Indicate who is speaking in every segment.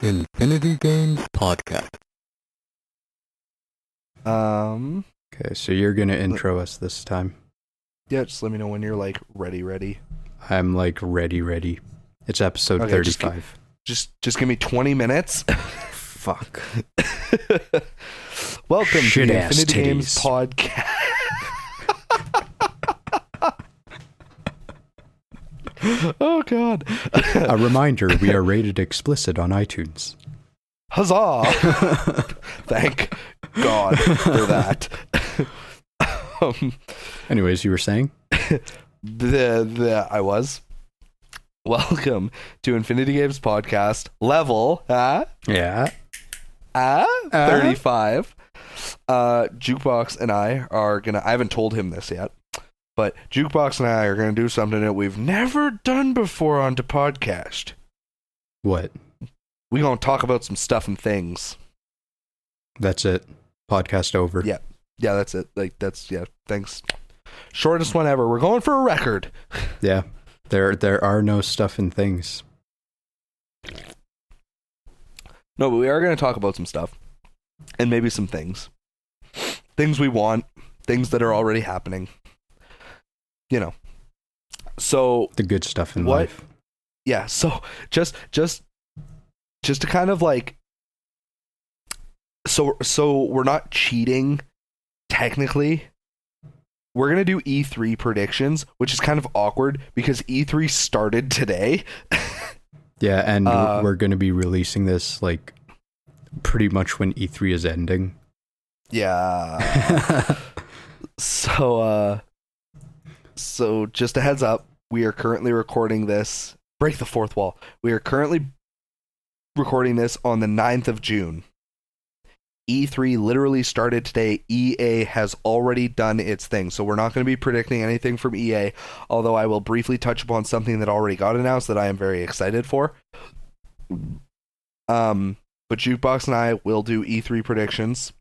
Speaker 1: Infinity Games Podcast.
Speaker 2: Okay, so you're gonna intro us this time.
Speaker 3: Yeah, just let me know when you're like ready.
Speaker 2: I'm like ready. It's episode
Speaker 3: Okay,
Speaker 2: 35.
Speaker 3: Just give me 20 minutes.
Speaker 2: Fuck.
Speaker 3: Welcome to the
Speaker 2: Shit-ass
Speaker 3: Infinity Games
Speaker 2: titties.
Speaker 3: Podcast. Oh god.
Speaker 2: A reminder, we are rated explicit on iTunes.
Speaker 3: Huzzah! Thank God for that.
Speaker 2: Anyways, you were saying?
Speaker 3: I was. Welcome to Infinity Games Podcast level,
Speaker 2: Yeah.
Speaker 3: 35. Jukebox and I are gonna, I haven't told him this yet, but Jukebox and I are gonna do something that we've never done before on the podcast.
Speaker 2: What?
Speaker 3: We gonna talk about some stuff and things.
Speaker 2: That's it. Podcast over.
Speaker 3: Yeah, that's it. Thanks. Shortest one ever. We're going for a record.
Speaker 2: Yeah. There are no stuff and things.
Speaker 3: No, but we are gonna talk about some stuff. And maybe some things. Things we want. Things that are already happening. You know. So
Speaker 2: The good stuff in
Speaker 3: What?
Speaker 2: life.
Speaker 3: yeah, so just to kind of like, so we're not cheating technically. We're gonna do E3 predictions, which is kind of awkward because E3 started today.
Speaker 2: Yeah, and we're gonna be releasing this like pretty much when E3 is ending.
Speaker 3: Yeah. So just a heads up, we are currently recording this. Break the fourth wall. We are currently recording this on the 9th of June. E3 literally started today. EA has already done its thing. So we're not going to be predicting anything from EA, although I will briefly touch upon something that already got announced that I am very excited for. But Jukebox and I will do E3 predictions.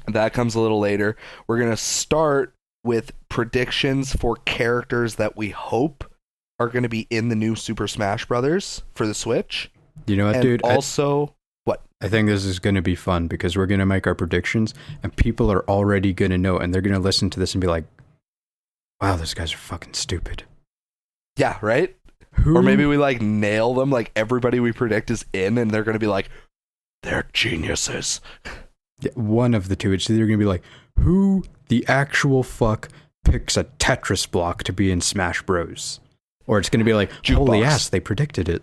Speaker 3: That comes a little later. We're going to start with predictions for characters that we hope are going to be in the new Super Smash Brothers for the Switch.
Speaker 2: You know what,
Speaker 3: And
Speaker 2: dude?
Speaker 3: also,
Speaker 2: I think this is going to be fun because we're going to make our predictions and people are already going to know and they're going to listen to this and be like, wow, those guys are fucking stupid.
Speaker 3: yeah, right?
Speaker 2: Who?
Speaker 3: Or maybe we like nail them, like everybody we predict is in, and they're going to be like, they're geniuses.
Speaker 2: Yeah, one of the two. It's either going to be like, who the actual fuck picks a Tetris block to be in Smash Bros? Or it's going to be like, holy
Speaker 3: Jukebox.
Speaker 2: ass, they predicted it.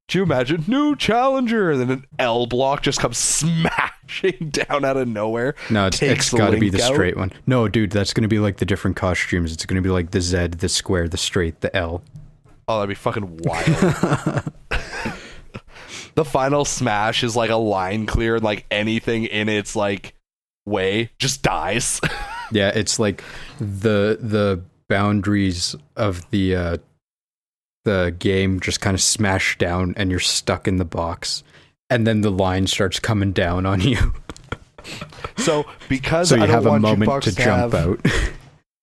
Speaker 3: Do you imagine? New challenger! And then an L block just comes smashing down out of nowhere.
Speaker 2: No, it's
Speaker 3: Takes the
Speaker 2: got to be
Speaker 3: link
Speaker 2: the
Speaker 3: out.
Speaker 2: straight one. No, dude, that's going to be like the different costumes. It's going to be like the Z, the square, the straight, the L.
Speaker 3: Oh, that'd be fucking wild. The final smash is like a line clear, and like anything in its like way just dies.
Speaker 2: Yeah, it's like the boundaries of the game just kind of smash down and you're stuck in the box and then the line starts coming down on you.
Speaker 3: So because
Speaker 2: So you
Speaker 3: I don't
Speaker 2: have a
Speaker 3: want
Speaker 2: moment
Speaker 3: Jukebox
Speaker 2: to jump
Speaker 3: have,
Speaker 2: out.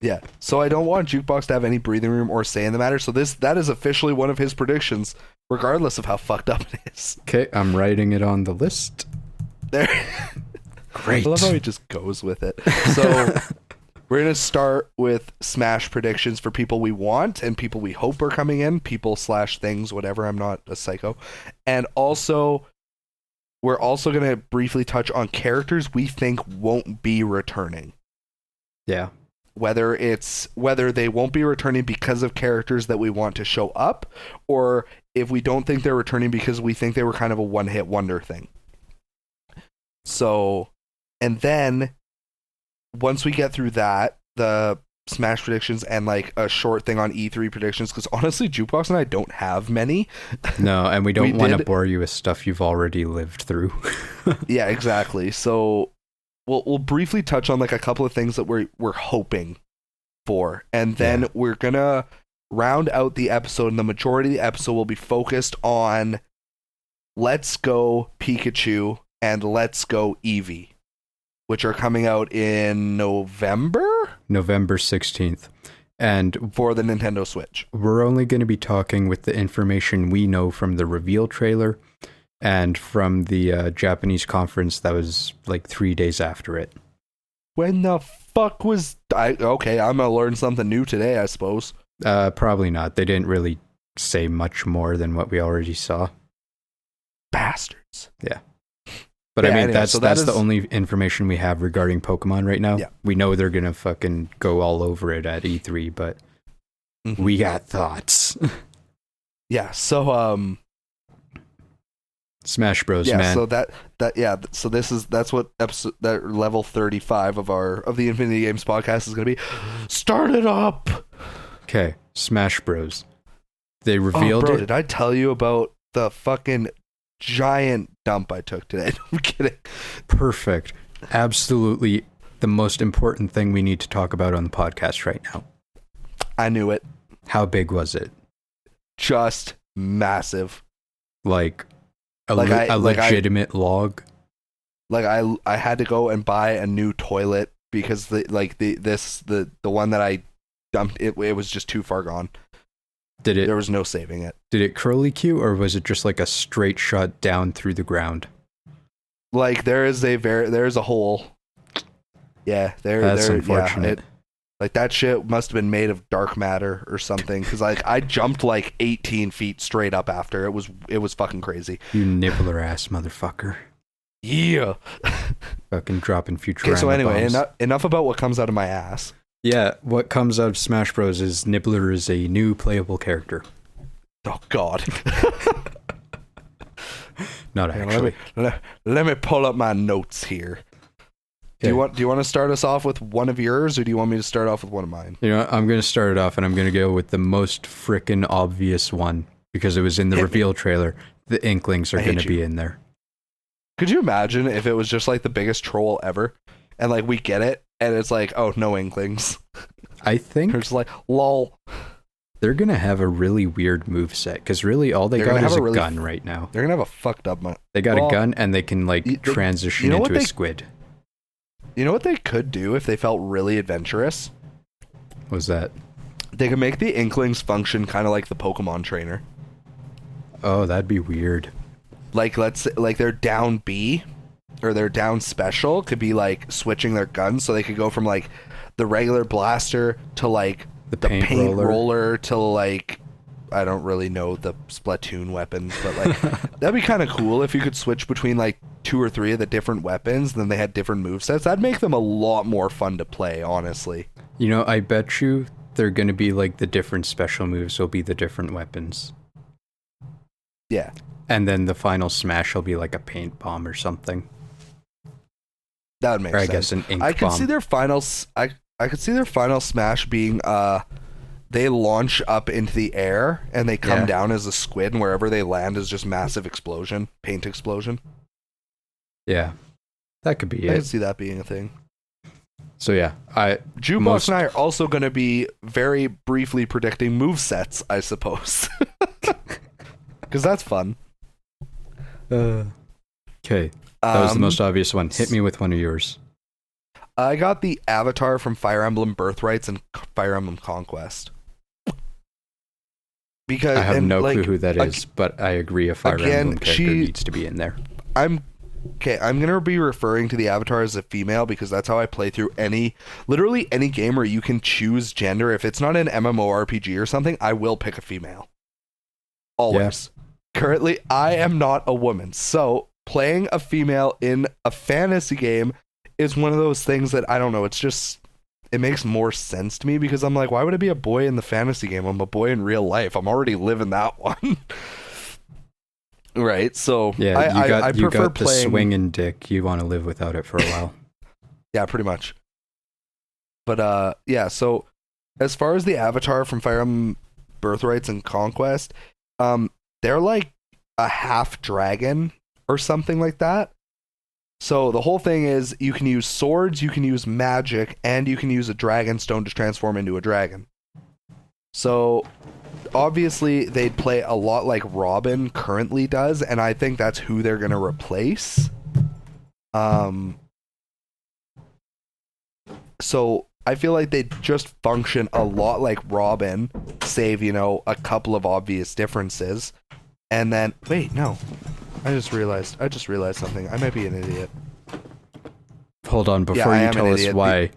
Speaker 3: Yeah. So I don't want Jukebox to have any breathing room or say in the matter. So that is officially one of his predictions, regardless of how fucked up it is.
Speaker 2: Okay, I'm writing it on the list.
Speaker 3: There.
Speaker 2: Great.
Speaker 3: I love how he just goes with it. So we're going to start with Smash predictions for people we want and people we hope are coming in, people/things, whatever. I'm not a psycho. And also, we're also going to briefly touch on characters we think won't be returning.
Speaker 2: Yeah.
Speaker 3: Whether they won't be returning because of characters that we want to show up, or if we don't think they're returning because we think they were kind of a one-hit wonder thing. So, and then once we get through that, the Smash predictions and like a short thing on E3 predictions, because honestly, Jukebox and I don't have many.
Speaker 2: No, and we don't want to
Speaker 3: did-
Speaker 2: bore you with stuff you've already lived through.
Speaker 3: Yeah, exactly. So we'll briefly touch on like a couple of things that we're hoping for, and then we're gonna round out the episode, and the majority of the episode will be focused on Let's Go Pikachu and Let's Go Eevee, which are coming out in November?
Speaker 2: November 16th. And
Speaker 3: for the Nintendo Switch.
Speaker 2: We're only going to be talking with the information we know from the reveal trailer and from the Japanese conference that was like 3 days after it.
Speaker 3: When the fuck was... Okay, I'm going to learn something new today, I suppose.
Speaker 2: Probably not. They didn't really say much more than what we already saw.
Speaker 3: Bastards.
Speaker 2: Yeah. But
Speaker 3: yeah,
Speaker 2: I mean,
Speaker 3: anyway,
Speaker 2: that's
Speaker 3: that is
Speaker 2: the only information we have regarding Pokemon right now.
Speaker 3: Yeah.
Speaker 2: We know they're going to fucking go all over it at E3, but we got thoughts.
Speaker 3: Yeah, so
Speaker 2: Smash Bros,
Speaker 3: yeah,
Speaker 2: man.
Speaker 3: so so that's what episode that level 35 of the Infinity Games podcast is going to be. Start it up.
Speaker 2: Okay, Smash Bros. They revealed it.
Speaker 3: Did I tell you about the fucking giant dump I took today? No, I'm kidding.
Speaker 2: Perfect. Absolutely the most important thing we need to talk about on the podcast right now.
Speaker 3: I knew it.
Speaker 2: How big was it?
Speaker 3: Just massive.
Speaker 2: Like a legitimate log?
Speaker 3: Like I had to go and buy a new toilet because the one that I dumped it was just too far gone. There was no saving it.
Speaker 2: Did it curly Q or was it just like a straight shot down through the ground?
Speaker 3: Like there's a hole. Yeah,
Speaker 2: that's unfortunate.
Speaker 3: Like that shit must have been made of dark matter or something. Because like I jumped like 18 feet straight up after. It was fucking crazy.
Speaker 2: You nibbler ass motherfucker.
Speaker 3: Yeah.
Speaker 2: Fucking dropping Futurama.
Speaker 3: Okay, so anyway,
Speaker 2: bombs.
Speaker 3: enough about what comes out of my ass.
Speaker 2: Yeah, what comes out of Smash Bros. Is Nibbler is a new playable character.
Speaker 3: Oh, God.
Speaker 2: Not actually.
Speaker 3: Let me pull up my notes here. Okay. Do you want to start us off with one of yours, or do you want me to start off with one of mine?
Speaker 2: You know, I'm going to start it off, and I'm going to go with the most frickin' obvious one, because it was in the reveal trailer. The Inklings are going to be in there.
Speaker 3: Could you imagine if it was just like the biggest troll ever, and like we get it, and it's like, oh, no Inklings.
Speaker 2: I think
Speaker 3: they're just like, lol.
Speaker 2: They're going to have a really weird moveset, because really all they got is a gun right now.
Speaker 3: They're going to have a fucked up...
Speaker 2: They got a gun, and they can like transition into a squid.
Speaker 3: You know what they could do if they felt really adventurous?
Speaker 2: What was that?
Speaker 3: They could make the Inklings function kind of like the Pokemon trainer.
Speaker 2: Oh, that'd be weird.
Speaker 3: Like, let's say, like their down B or their down special could be like switching their guns, so they could go from like the regular blaster to like the paint roller to like, I don't really know the Splatoon weapons, but like that'd be kind of cool if you could switch between like 2 or 3 of the different weapons, then they had different movesets. That'd make them a lot more fun to play, honestly.
Speaker 2: You know, I bet you they're going to be like the different special moves will be the different weapons.
Speaker 3: Yeah.
Speaker 2: And then the final smash will be like a paint bomb or something.
Speaker 3: That would make sense.
Speaker 2: I guess an ink
Speaker 3: bomb. I could see their final smash being they launch up into the air and they come down as a squid, and wherever they land is just massive explosion, paint explosion.
Speaker 2: Yeah. That could be it.
Speaker 3: I could see that being a thing.
Speaker 2: So yeah,
Speaker 3: Jukebox and I are also going to be very briefly predicting movesets, I suppose. Because that's fun.
Speaker 2: Okay. That was the most obvious one. Hit me with one of yours.
Speaker 3: I got the Avatar from Fire Emblem Birthrights and Fire Emblem Conquest. Because
Speaker 2: I have no clue who that is, but I agree a Fire Emblem character needs to be in there.
Speaker 3: I'm going to be referring to the Avatar as a female because that's how I play through literally any game where you can choose gender. If it's not an MMORPG or something, I will pick a female. Always. Yeah. Currently, I am not a woman, so playing a female in a fantasy game is one of those things that, I don't know, it makes more sense to me because I'm like, why would it be a boy in the fantasy game? I'm a boy in real life. I'm already living that one. Right, so
Speaker 2: yeah,
Speaker 3: I prefer
Speaker 2: the swinging dick. You want to live without it for a while.
Speaker 3: Yeah, pretty much. But yeah, so as far as the Avatar from Fire Emblem Birthrights and Conquest, they're like a half dragon or something like that. So the whole thing is you can use swords, you can use magic, and you can use a dragon stone to transform into a dragon. So obviously they'd play a lot like Robin currently does, and I think that's who they're going to replace. So I feel like they just function a lot like Robin, save, a couple of obvious differences. And then, wait, no. I just realized something. I might be an idiot.
Speaker 2: Hold on, before you tell us why,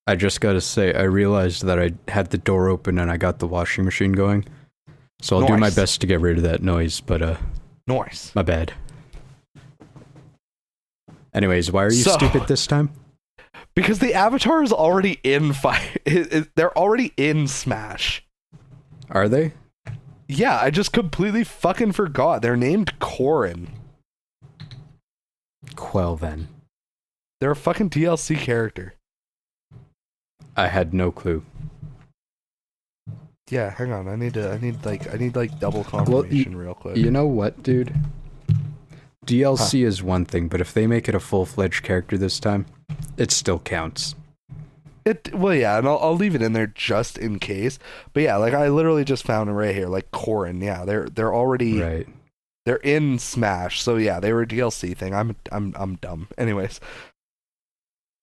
Speaker 2: I just gotta say, I realized that I had the door open and I got the washing machine going. So I'll do my best to get rid of that noise, but
Speaker 3: Nice.
Speaker 2: My bad. Anyways, why are you stupid this time?
Speaker 3: Because the Avatar is already in they're already in Smash.
Speaker 2: Are they?
Speaker 3: Yeah, I just completely fucking forgot. They're named Corrin.
Speaker 2: Well then.
Speaker 3: They're a fucking DLC character.
Speaker 2: I had no clue.
Speaker 3: Yeah, hang on. I need double confirmation real quick.
Speaker 2: You know what, dude? DLC is one thing, but if they make it a full-fledged character this time, it still counts.
Speaker 3: Well, yeah, and I'll leave it in there just in case. But yeah, like I literally just found it right here, like Corrin. Yeah, they're already
Speaker 2: right.
Speaker 3: They're in Smash, so yeah, they were a DLC thing. I'm dumb. Anyways,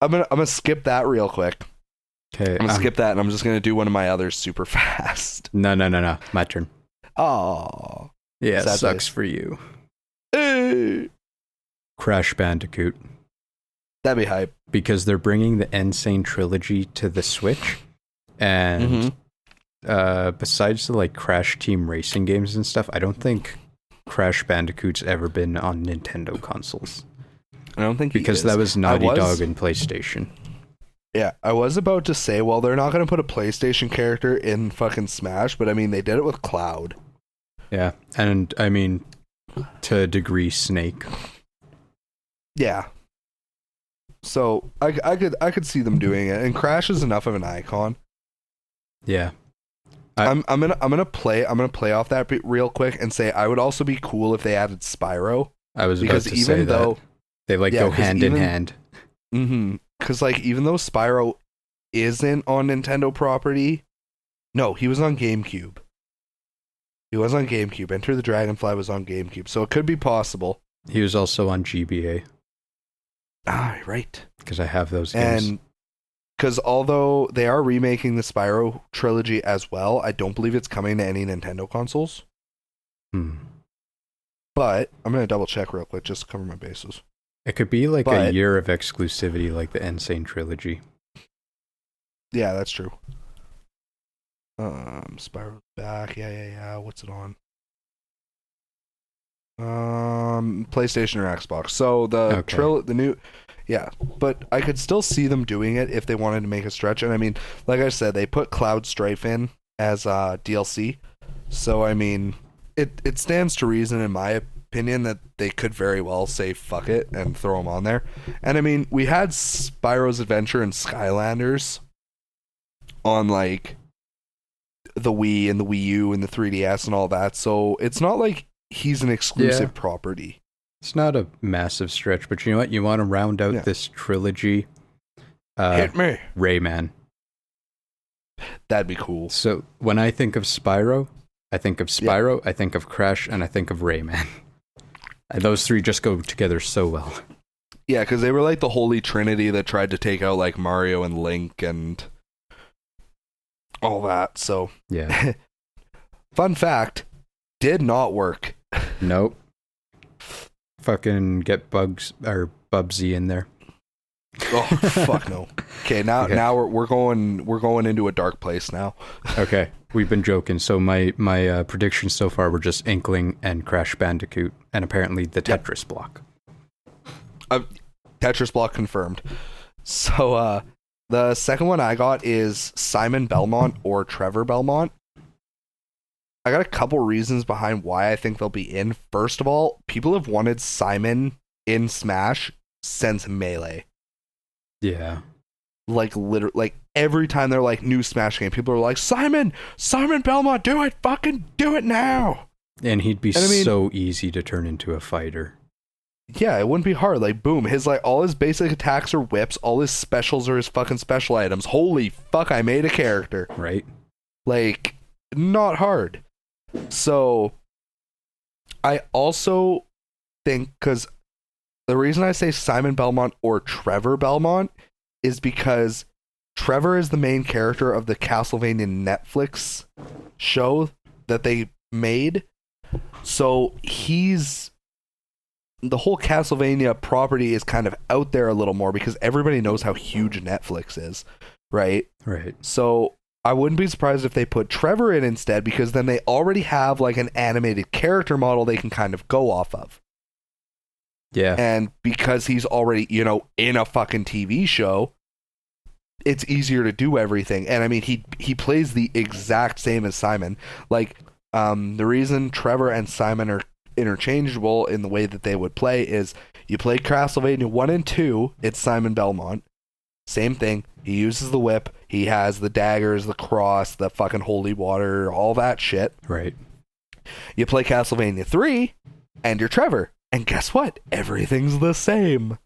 Speaker 3: I'm gonna skip that real quick.
Speaker 2: Okay,
Speaker 3: I'm gonna skip that, and I'm just gonna do one of my others super fast.
Speaker 2: No, my turn.
Speaker 3: Oh,
Speaker 2: yeah, sucks for you. Crash Bandicoot.
Speaker 3: That'd be hype.
Speaker 2: Because they're bringing the Insane trilogy to the Switch, and besides the like Crash Team Racing games and stuff, I don't think Crash Bandicoot's ever been on Nintendo consoles.
Speaker 3: I don't think
Speaker 2: because that was Naughty Dog and PlayStation.
Speaker 3: Yeah, I was about to say, well, they're not going to put a PlayStation character in fucking Smash, but I mean, they did it with Cloud.
Speaker 2: Yeah, and I mean, to a degree, Snake.
Speaker 3: Yeah. So I could see them doing it, and Crash is enough of an icon.
Speaker 2: Yeah.
Speaker 3: I'm gonna play off that real quick and say I would also be cool if they added Spyro.
Speaker 2: I was about to say that. They go hand in hand.
Speaker 3: Mm-hmm. Because like even though Spyro isn't on Nintendo property, no, he was on GameCube. Enter the Dragonfly was on GameCube, so it could be possible.
Speaker 2: He was also on GBA.
Speaker 3: Ah, right.
Speaker 2: Because I have those games.
Speaker 3: And because although they are remaking the Spyro trilogy as well, I don't believe it's coming to any Nintendo consoles. But I'm going to double check real quick just to cover my bases.
Speaker 2: It could be like a year of exclusivity like the Insane trilogy.
Speaker 3: Yeah, that's true. Spyro's back. Yeah. What's it on? PlayStation or Xbox. So the new, yeah, but I could still see them doing it if they wanted to make a stretch. And I mean, like I said, they put Cloud Strife in as DLC. So I mean, it stands to reason, in my opinion, that they could very well say fuck it and throw them on there. And I mean, we had Spyro's Adventure and Skylanders on like the Wii and the Wii U and the 3DS and all that. So it's not like he's an exclusive property.
Speaker 2: It's not a massive stretch, but you know what? You want to round out this trilogy.
Speaker 3: Hit me.
Speaker 2: Rayman.
Speaker 3: That'd be cool.
Speaker 2: So when I think of Spyro, I think of Crash, and I think of Rayman. And those three just go together so well.
Speaker 3: Yeah, because they were like the holy trinity that tried to take out like Mario and Link and all that. So
Speaker 2: yeah.
Speaker 3: Fun fact, did not work.
Speaker 2: Nope. Fucking get Bubsy in there.
Speaker 3: Oh fuck no. Okay, now we're going into a dark place now.
Speaker 2: Okay, we've been joking. So my predictions so far were just Inkling and Crash Bandicoot, and apparently the Tetris block.
Speaker 3: Tetris block confirmed. So the second one I got is Simon Belmont or Trevor Belmont. I got a couple reasons behind why I think they'll be in. First of all, people have wanted Simon in Smash since Melee.
Speaker 2: Yeah.
Speaker 3: Like literally, like every time they're like new Smash game, people are like, Simon Belmont, do it, fucking do it now.
Speaker 2: And he'd be so easy to turn into a fighter.
Speaker 3: Yeah, it wouldn't be hard. Like, boom, his like all his basic attacks are whips, all his specials are his fucking special items. Holy fuck, I made a character.
Speaker 2: Right.
Speaker 3: Like, not hard. So, I also think, because the reason I say Simon Belmont or Trevor Belmont is because Trevor is the main character of the Castlevania Netflix show that they made. So the whole Castlevania property is kind of out there a little more because everybody knows how huge Netflix is, right?
Speaker 2: Right.
Speaker 3: So I wouldn't be surprised if they put Trevor in instead, because then they already have like an animated character model they can kind of go off of.
Speaker 2: Yeah.
Speaker 3: And because he's already, in a fucking TV show, it's easier to do everything. And I mean, he plays the exact same as Simon. Like, the reason Trevor and Simon are interchangeable in the way that they would play is you play Castlevania 1 and 2, it's Simon Belmont. Same thing. He uses the whip. He has the daggers, the cross, the fucking holy water, all that shit.
Speaker 2: Right.
Speaker 3: You play Castlevania 3, and you're Trevor. And guess what? Everything's the same.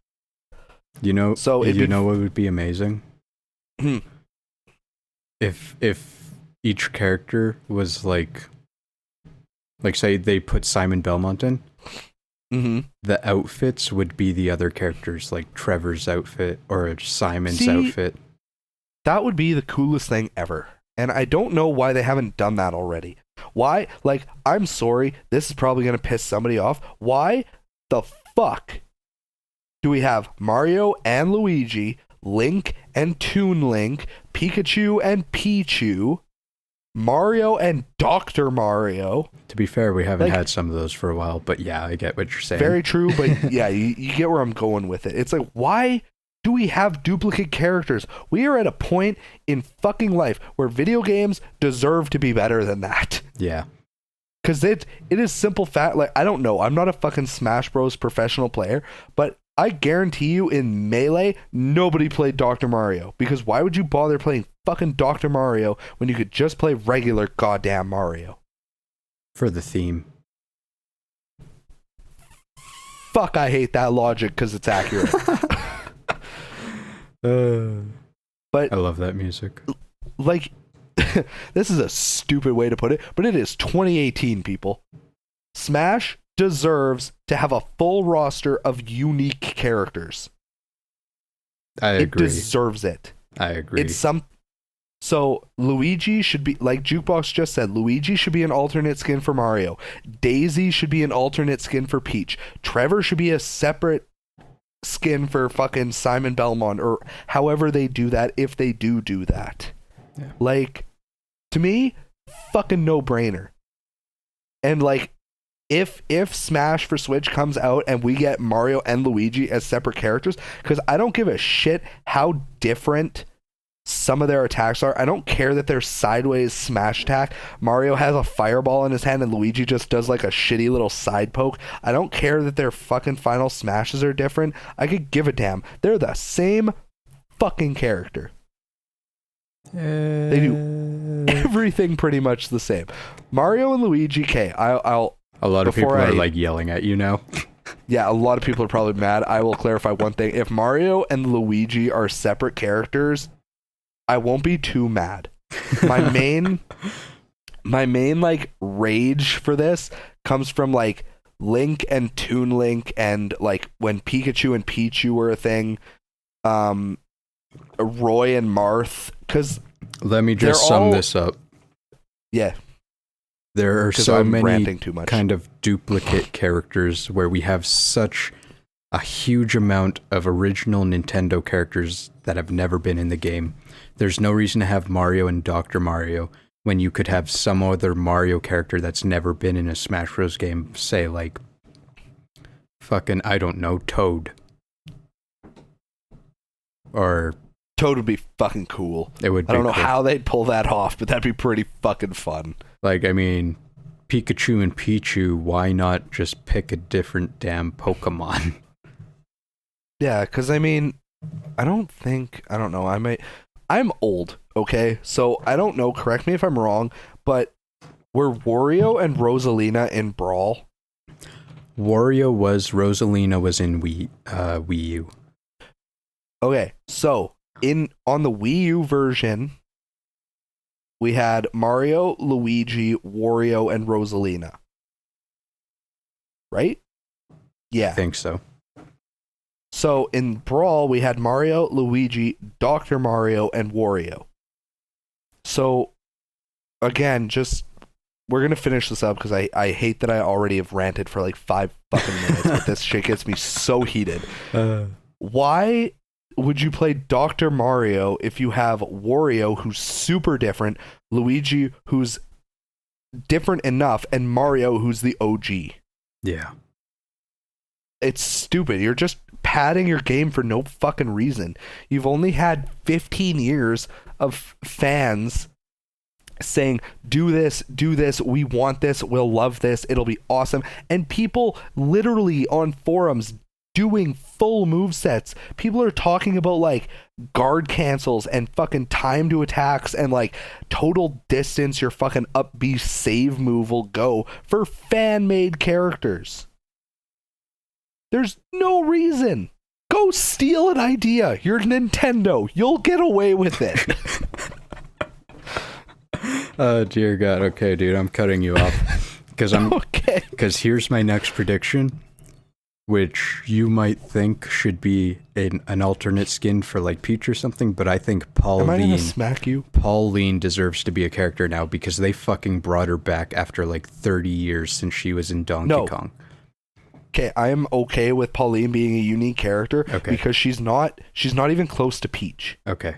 Speaker 2: So what would be amazing? If each character was like say they put Simon Belmont in, the outfits would be the other characters, like Trevor's outfit or Simon's outfit.
Speaker 3: That would be the coolest thing ever. And I don't know why they haven't done that already. Why? Like, I'm sorry, this is probably going to piss somebody off. Why the fuck do we have Mario and Luigi, Link and Toon Link, Pikachu and Pichu, Mario and Dr. Mario?
Speaker 2: To be fair, we haven't had some of those for a while, but yeah, I get what you're saying.
Speaker 3: Very true, but yeah, you get where I'm going with it. It's like, why do we have duplicate characters? We are at a point in fucking life where video games deserve to be better than that.
Speaker 2: Yeah.
Speaker 3: Because it is simple fact. Like, I don't know. I'm not a fucking Smash Bros. Professional player, but I guarantee you in Melee, nobody played Dr. Mario. Because why would you bother playing fucking Dr. Mario when you could just play regular goddamn Mario?
Speaker 2: For the theme.
Speaker 3: Fuck, I hate that logic because it's accurate. But
Speaker 2: I love that music.
Speaker 3: Like, this is a stupid way to put it, but it is 2018, people. Smash deserves to have a full roster of unique characters.
Speaker 2: I agree.
Speaker 3: It deserves it.
Speaker 2: I agree.
Speaker 3: So Luigi should be, like Jukebox just said, Luigi should be an alternate skin for Mario. Daisy should be an alternate skin for Peach. Trevor should be a separate skin for fucking Simon Belmont, or however they do that, if they do that.
Speaker 2: Yeah.
Speaker 3: Like, to me, fucking no-brainer. And like, if Smash for Switch comes out and we get Mario and Luigi as separate characters, because I don't give a shit how different some of their attacks are. I don't care that they're sideways smash attack. Mario has a fireball in his hand and Luigi just does like a shitty little side poke. I don't care that their fucking final smashes are different. I could give a damn. They're the same fucking character. They do everything pretty much the same. Mario and Luigi, I'll
Speaker 2: a lot of people are like yelling at you now.
Speaker 3: Yeah, a lot of people are probably mad. I will clarify one thing. If Mario and Luigi are separate characters, I won't be too mad. My main like rage for this comes from like Link and Toon Link, and like when Pikachu and Pichu were a thing, Roy and Marth, because
Speaker 2: let me just sum this up.
Speaker 3: Yeah.
Speaker 2: There are so many
Speaker 3: too much.
Speaker 2: kind of duplicate characters where we have such a huge amount of original Nintendo characters that have never been in the game. There's no reason to have Mario and Dr. Mario when you could have some other Mario character that's never been in a Smash Bros. Game, say like fucking, I don't know, Toad. Or
Speaker 3: Toad would be fucking cool.
Speaker 2: It would be
Speaker 3: I don't know
Speaker 2: cool.
Speaker 3: how they'd pull that off, but that'd be pretty fucking fun.
Speaker 2: Like, I mean, Pikachu and Pichu, why not just pick a different damn Pokemon?
Speaker 3: Yeah, because I mean, I don't know, I'm old, okay? So I don't know, correct me if I'm wrong, but were Wario and Rosalina in Brawl?
Speaker 2: Wario was, Rosalina was in Wii U.
Speaker 3: Okay, so on the Wii U version, we had Mario, Luigi, Wario, and Rosalina. Right? Yeah.
Speaker 2: I think so.
Speaker 3: So in Brawl, we had Mario, Luigi, Dr. Mario, and Wario. So again, we're going to finish this up because I hate that I already have ranted for like 5 fucking minutes, but this shit gets me so heated. Why would you play Dr. Mario if you have Wario, who's super different, Luigi, who's different enough, and Mario, who's the OG?
Speaker 2: Yeah.
Speaker 3: It's stupid. You're just padding your game for no fucking reason. You've only had 15 years of fans saying, do this, we want this, we'll love this, it'll be awesome. And people literally on forums doing full movesets. People are talking about like guard cancels and fucking time to attacks and like total distance your fucking up B save move will go for fan-made characters. There's no reason. Go steal an idea. You're Nintendo. You'll get away with it.
Speaker 2: Oh dear God. Okay, dude, I'm cutting you off because
Speaker 3: okay.
Speaker 2: Because here's my next prediction, which you might think should be an alternate skin for like Peach or something, but I think
Speaker 3: Am I gonna smack you?
Speaker 2: Pauline deserves to be a character now because they fucking brought her back after like 30 years since she was in Donkey Kong.
Speaker 3: Okay, I am okay with Pauline being a unique character because she's not even close to Peach.
Speaker 2: Okay.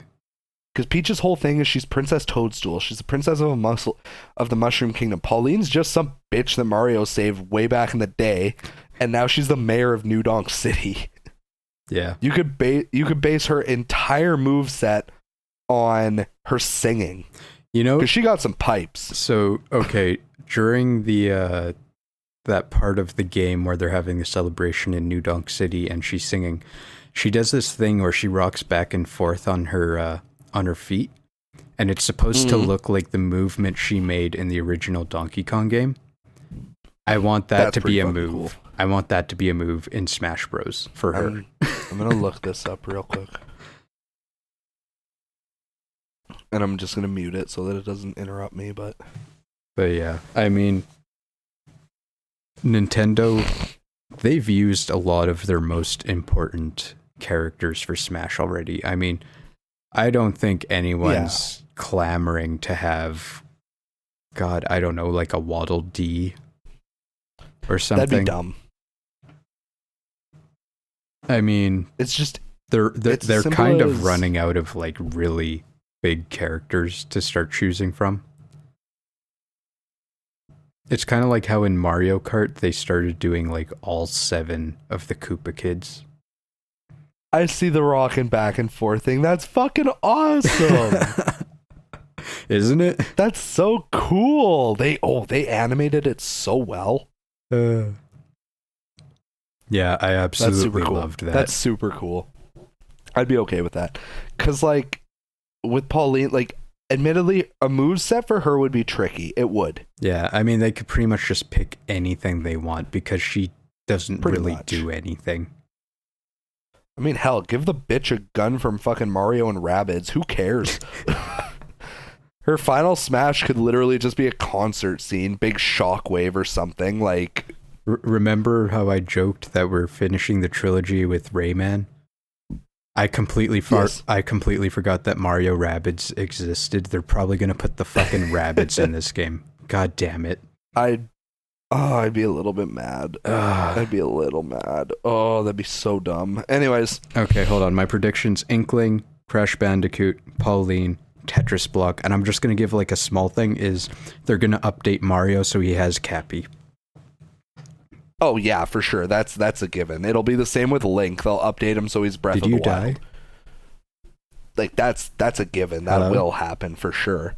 Speaker 3: Because Peach's whole thing is she's Princess Toadstool. She's the princess of the Mushroom Kingdom. Pauline's just some bitch that Mario saved way back in the day, and now she's the mayor of New Donk City.
Speaker 2: Yeah.
Speaker 3: You could base her entire moveset on her singing.
Speaker 2: You know,
Speaker 3: because she got some pipes.
Speaker 2: So, okay, during the that part of the game where they're having the celebration in New Donk City and she's singing, she does this thing where she rocks back and forth on her feet, and it's supposed to look like the movement she made in the original Donkey Kong game. I want that to be a move. Cool. I want that to be a move in Smash Bros. For her.
Speaker 3: I'm gonna look this up real quick. And I'm just gonna mute it so that it doesn't interrupt me, but
Speaker 2: yeah, I mean, Nintendo, they've used a lot of their most important characters for Smash already. I mean, I don't think anyone's clamoring to have, God, I don't know, like a Waddle Dee or something.
Speaker 3: That'd be dumb.
Speaker 2: I mean,
Speaker 3: it's just
Speaker 2: they're kind of running out of like really big characters to start choosing from. It's kind of like how in Mario Kart they started doing like all 7 of the Koopa kids.
Speaker 3: I see the rocking back and forth thing. That's fucking awesome.
Speaker 2: Isn't it?
Speaker 3: That's so cool. They animated it so well.
Speaker 2: Yeah, I absolutely loved that.
Speaker 3: That's super cool. I'd be okay with that. Cause like with Pauline, like admittedly, a moveset for her would be tricky. It would.
Speaker 2: Yeah, I mean, they could pretty much just pick anything they want because she doesn't really do anything.
Speaker 3: I mean, hell, give the bitch a gun from fucking Mario and Rabbids. Who cares? Her final smash could literally just be a concert scene, big shockwave or something. Like,
Speaker 2: remember how I joked that we're finishing the trilogy with Rayman? I completely forgot that Mario Rabbids existed. They're probably gonna put the fucking Rabbids in this game. God damn it!
Speaker 3: I'd be a little bit mad. I'd be a little mad. Oh, that'd be so dumb. Anyways,
Speaker 2: okay, hold on. My predictions: Inkling, Crash Bandicoot, Pauline, Tetris Block, and I'm just gonna give like a small thing. Is they're gonna update Mario so he has Cappy.
Speaker 3: Oh yeah, for sure. That's a given. It'll be the same with Link. They'll update him so he's Breath of the Wild. Did you die? Like that's a given. That will happen for sure.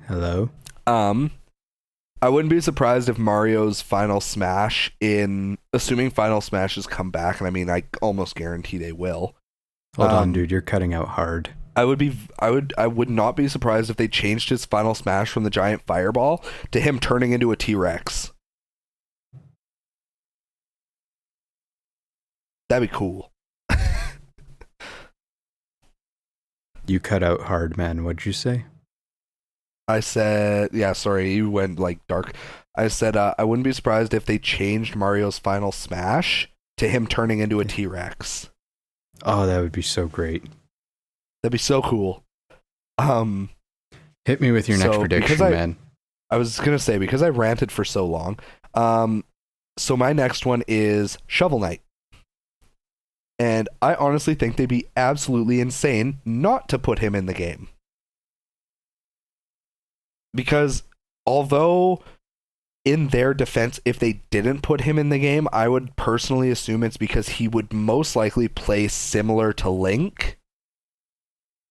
Speaker 2: Hello?
Speaker 3: I wouldn't be surprised if Mario's Final Smash assuming Final Smashes come back, and I mean I almost guarantee they will.
Speaker 2: Hold on, dude, you're cutting out hard.
Speaker 3: I would not be surprised if they changed his Final Smash from the giant fireball to him turning into a T-Rex. That'd be cool.
Speaker 2: You cut out hard, man. What'd you say?
Speaker 3: I said, yeah, sorry, you went like dark. I said I wouldn't be surprised if they changed Mario's final smash to him turning into a T-Rex.
Speaker 2: Oh, that would be so great.
Speaker 3: That'd be so cool.
Speaker 2: Hit me with your next prediction, man.
Speaker 3: I was going to say, because I ranted for so long, so my next one is Shovel Knight. And I honestly think they'd be absolutely insane not to put him in the game. Because although, in their defense, if they didn't put him in the game, I would personally assume it's because he would most likely play similar to Link.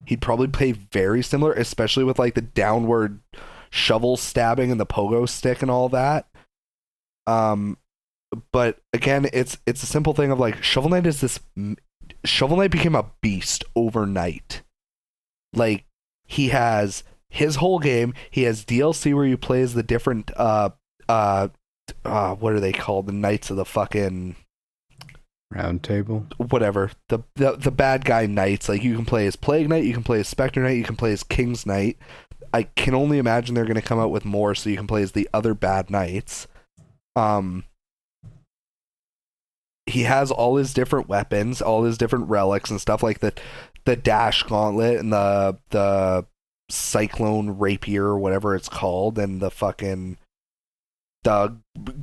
Speaker 3: He'd probably play very similar, especially with like the downward shovel stabbing and the pogo stick and all that. But again, it's a simple thing of like Shovel Knight became a beast overnight. Like, he has his whole game, he has DLC where you play as the different what are they called? The Knights of the fucking
Speaker 2: Round Table?
Speaker 3: Whatever. The bad guy knights. Like, you can play as Plague Knight, you can play as Spectre Knight, you can play as King's Knight. I can only imagine they're going to come out with more so you can play as the other bad knights. He has all his different weapons, all his different relics and stuff, like the dash gauntlet and the cyclone rapier or whatever it's called, and the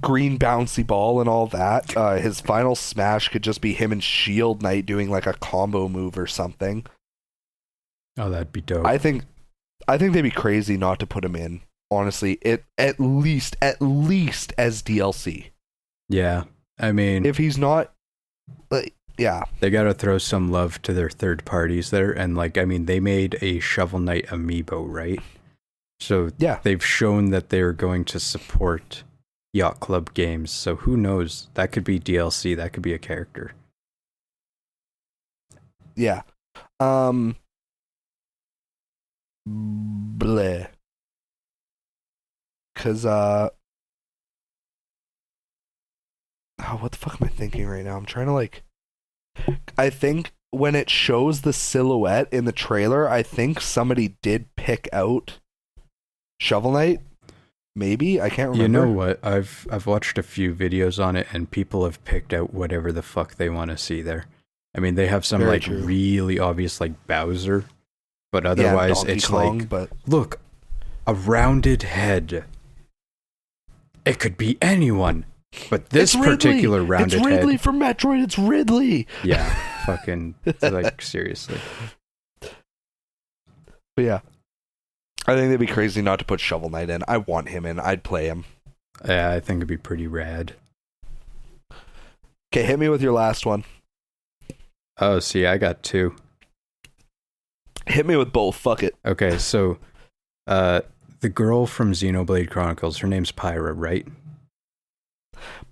Speaker 3: green bouncy ball and all that. His final smash could just be him and Shield Knight doing like a combo move or something.
Speaker 2: Oh, that'd be dope.
Speaker 3: I think they'd be crazy not to put him in. Honestly, at least as DLC.
Speaker 2: Yeah, I mean,
Speaker 3: if he's not, yeah,
Speaker 2: they gotta throw some love to their third parties there, and like, I mean, they made a Shovel Knight amiibo, right? So
Speaker 3: yeah,
Speaker 2: they've shown that they're going to support Yacht Club games. So who knows? That could be DLC. That could be a character.
Speaker 3: Yeah. Bleh. Cause what the fuck am I thinking right now? I'm trying to like, I think when it shows the silhouette in the trailer, I think somebody did pick out Shovel Knight. Maybe, I can't remember.
Speaker 2: You know what? I've watched a few videos on it, and people have picked out whatever the fuck they want to see there. I mean, they have some
Speaker 3: Very
Speaker 2: like
Speaker 3: true.
Speaker 2: really obvious like Bowser, but otherwise it's
Speaker 3: Kong,
Speaker 2: like,
Speaker 3: but
Speaker 2: look, a rounded head. It could be anyone, but this particular rounded head.
Speaker 3: It's Ridley from Metroid. It's Ridley.
Speaker 2: Yeah, fucking like seriously.
Speaker 3: But yeah, I think they'd be crazy not to put Shovel Knight in. I want him in. I'd play him.
Speaker 2: Yeah, I think it'd be pretty rad.
Speaker 3: Okay, hit me with your last one.
Speaker 2: Oh, see, I got two.
Speaker 3: Hit me with both. Fuck it.
Speaker 2: Okay, so the girl from Xenoblade Chronicles, her name's Pyra, right?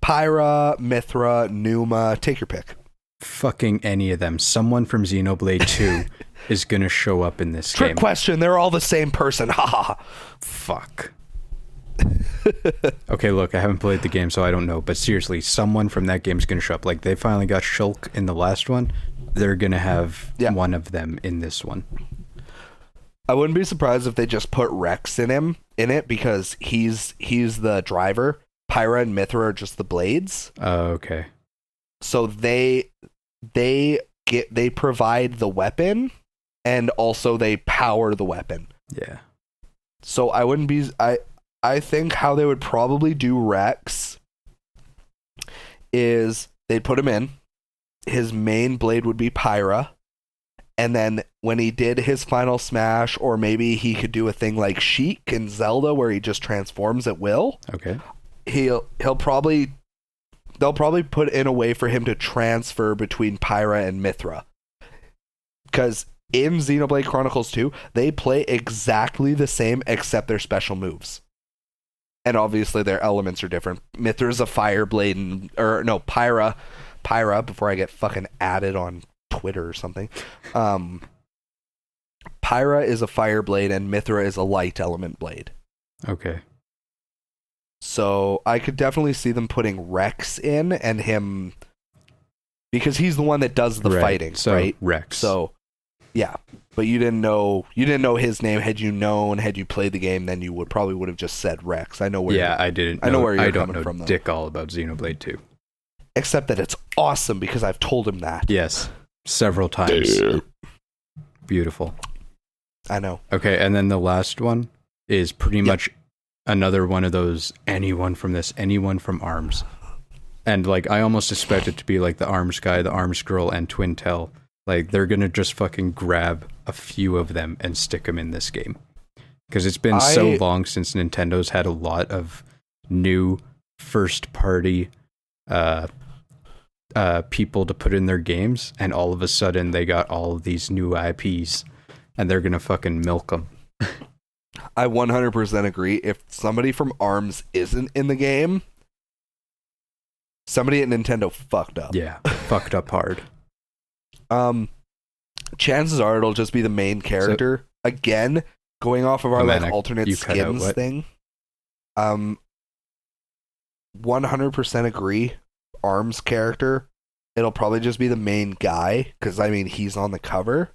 Speaker 3: Pyra, Mithra, Numa, take your pick.
Speaker 2: Fucking any of them. Someone from Xenoblade 2 is gonna show up in this game.
Speaker 3: Trick question, they're all the same person. Ha ha.
Speaker 2: Fuck. Okay, look, I haven't played the game, so I don't know, but seriously, someone from that game's gonna show up. Like, they finally got Shulk in the last one. They're gonna have one of them in this one.
Speaker 3: I wouldn't be surprised if they just put Rex in it because he's the driver. Pyra and Mithra are just the blades.
Speaker 2: Oh, okay.
Speaker 3: So they provide the weapon and also they power the weapon.
Speaker 2: Yeah.
Speaker 3: So I wouldn't be I think how they would probably do Rex is they'd put him in. His main blade would be Pyra. And then when he did his final smash, or maybe he could do a thing like Sheik in Zelda where he just transforms at will.
Speaker 2: Okay.
Speaker 3: They'll probably put in a way for him to transfer between Pyra and Mithra. Because in Xenoblade Chronicles 2, they play exactly the same except their special moves. And obviously their elements are different. Mithra's a fire blade, Pyra, before I get fucking added on Twitter or something. Pyra is a fire blade and Mithra is a light element blade.
Speaker 2: Okay.
Speaker 3: So I could definitely see them putting Rex in and him, because he's the one that does the fighting,
Speaker 2: so,
Speaker 3: right?
Speaker 2: Rex.
Speaker 3: So Yeah, but you didn't know his name. Had you played the game, then you would have just said Rex. I know where.
Speaker 2: Yeah, I didn't.
Speaker 3: I know where you're
Speaker 2: I don't
Speaker 3: coming
Speaker 2: know
Speaker 3: from, though.
Speaker 2: dick all about Xenoblade 2.
Speaker 3: Except that it's awesome because I've told him that.
Speaker 2: Yes, several times. Beautiful.
Speaker 3: I know.
Speaker 2: Okay, and then the last one is pretty much another one of those anyone from ARMS. And like I almost expect it to be like the ARMS guy, the ARMS girl, and Twintel. Like they're gonna just fucking grab a few of them and stick them in this game. Because it's been so long since Nintendo's had a lot of new first party people to put in their games, and all of a sudden they got all of these new IPs and they're gonna fucking milk them.
Speaker 3: I 100% agree. If somebody from ARMS isn't in the game, somebody at Nintendo fucked up.
Speaker 2: Yeah, fucked up hard.
Speaker 3: Chances are it'll just be the main character. So, again, going off of our alternate skins thing. 100% agree. ARMS character. It'll probably just be the main guy because I mean he's on the cover.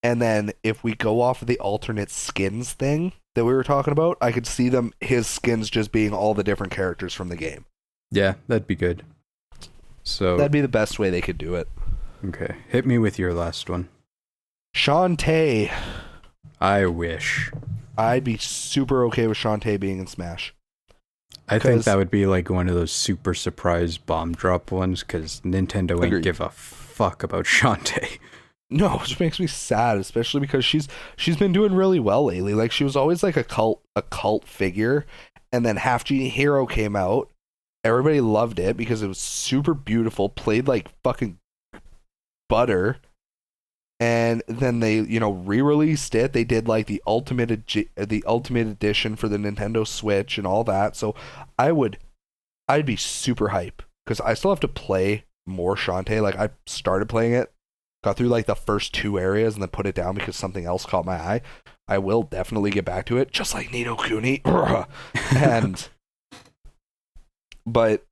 Speaker 3: And then if we go off of the alternate skins thing that we were talking about, I could see his skins just being all the different characters from the game.
Speaker 2: Yeah, that'd be good. So
Speaker 3: that'd be the best way they could do it.
Speaker 2: Okay, hit me with your last one.
Speaker 3: Shantae.
Speaker 2: I wish.
Speaker 3: I'd be super okay with Shantae being in Smash.
Speaker 2: I think that would be like one of those super surprise bomb drop ones because Nintendo ain't give a fuck about Shantae.
Speaker 3: No, which makes me sad, especially because she's been doing really well lately. Like she was always like a cult figure, and then Half Genie Hero came out. Everybody loved it because it was super beautiful, played like fucking butter. And then they, re-released it. They did like the ultimate edition for the Nintendo Switch and all that. So I'd be super hype because I still have to play more Shantae. Like I started playing it, got through like the first 2 areas and then put it down because something else caught my eye. I will definitely get back to it, just like Nino Kuni. But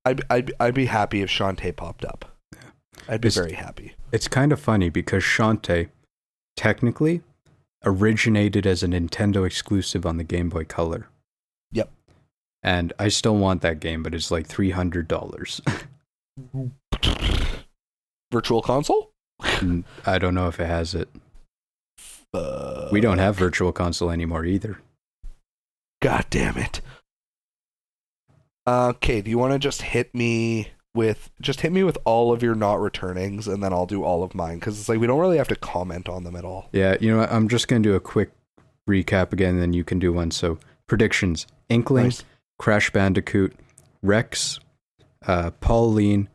Speaker 3: I'd be happy if Shantae popped up. I'd be very happy.
Speaker 2: It's kind of funny because Shantae technically originated as a Nintendo exclusive on the Game Boy Color.
Speaker 3: Yep.
Speaker 2: And I still want that game, but it's like $300.
Speaker 3: Virtual Console?
Speaker 2: I don't know if it has it. We don't have Virtual Console anymore either.
Speaker 3: God damn it. Okay, do you want to just hit me with all of your not returnings and then I'll do all of mine because it's like we don't really have to comment on them at all.
Speaker 2: Yeah, you know what? I'm just going to do a quick recap again and then you can do one. So predictions: Inkling, nice. Crash Bandicoot, Rex, Pauline,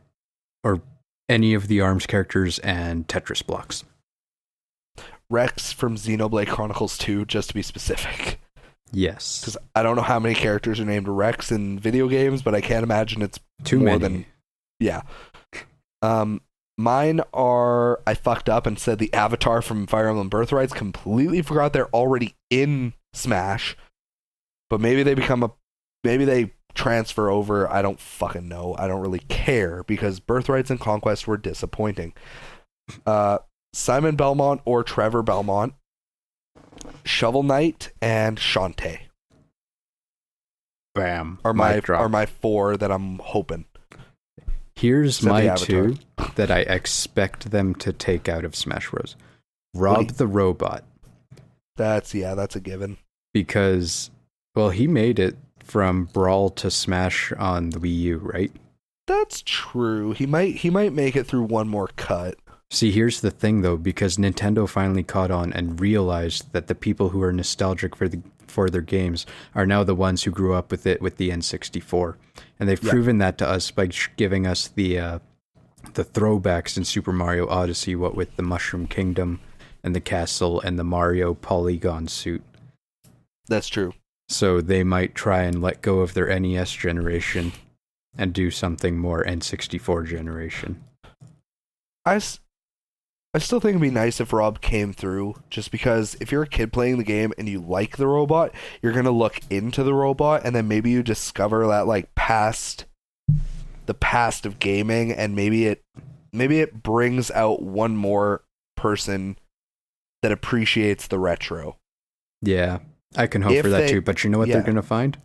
Speaker 2: or any of the ARMS characters, and Tetris blocks.
Speaker 3: Rex from Xenoblade Chronicles 2, just to be specific.
Speaker 2: Yes.
Speaker 3: Because I don't know how many characters are named Rex in video games, but I can't imagine it's
Speaker 2: too
Speaker 3: more
Speaker 2: many.
Speaker 3: Than... Yeah. Mine are... I fucked up and said the Avatar from Fire Emblem Birthrights. Completely forgot they're already in Smash. But maybe they transfer over. I don't fucking know. I don't really care because Birthrights and Conquest were disappointing. Simon Belmont or Trevor Belmont, Shovel Knight, and Shantae.
Speaker 2: Bam.
Speaker 3: Are my 4 that I'm hoping.
Speaker 2: Here's my 2 that I expect them to take out of Smash Bros. Rob the Robot.
Speaker 3: That's a given.
Speaker 2: Because, well, he made it from Brawl to Smash on the Wii U, right?
Speaker 3: That's true. He might make it through one more cut.
Speaker 2: See, here's the thing, though, because Nintendo finally caught on and realized that the people who are nostalgic for their games are now the ones who grew up with it with the N64. And they've proven that to us by giving us the throwbacks in Super Mario Odyssey, what with the Mushroom Kingdom and the castle and the Mario polygon suit.
Speaker 3: That's true.
Speaker 2: So they might try and let go of their NES generation and do something more N64 generation.
Speaker 3: I still think it'd be nice if Rob came through, just because if you're a kid playing the game and you like the robot, you're going to look into the robot and then maybe you discover that like the past of gaming, and maybe it brings out one more person that appreciates the retro.
Speaker 2: Yeah, I can hope
Speaker 3: If
Speaker 2: for that
Speaker 3: they-
Speaker 2: too. But you know what
Speaker 3: yeah.
Speaker 2: they're gonna find?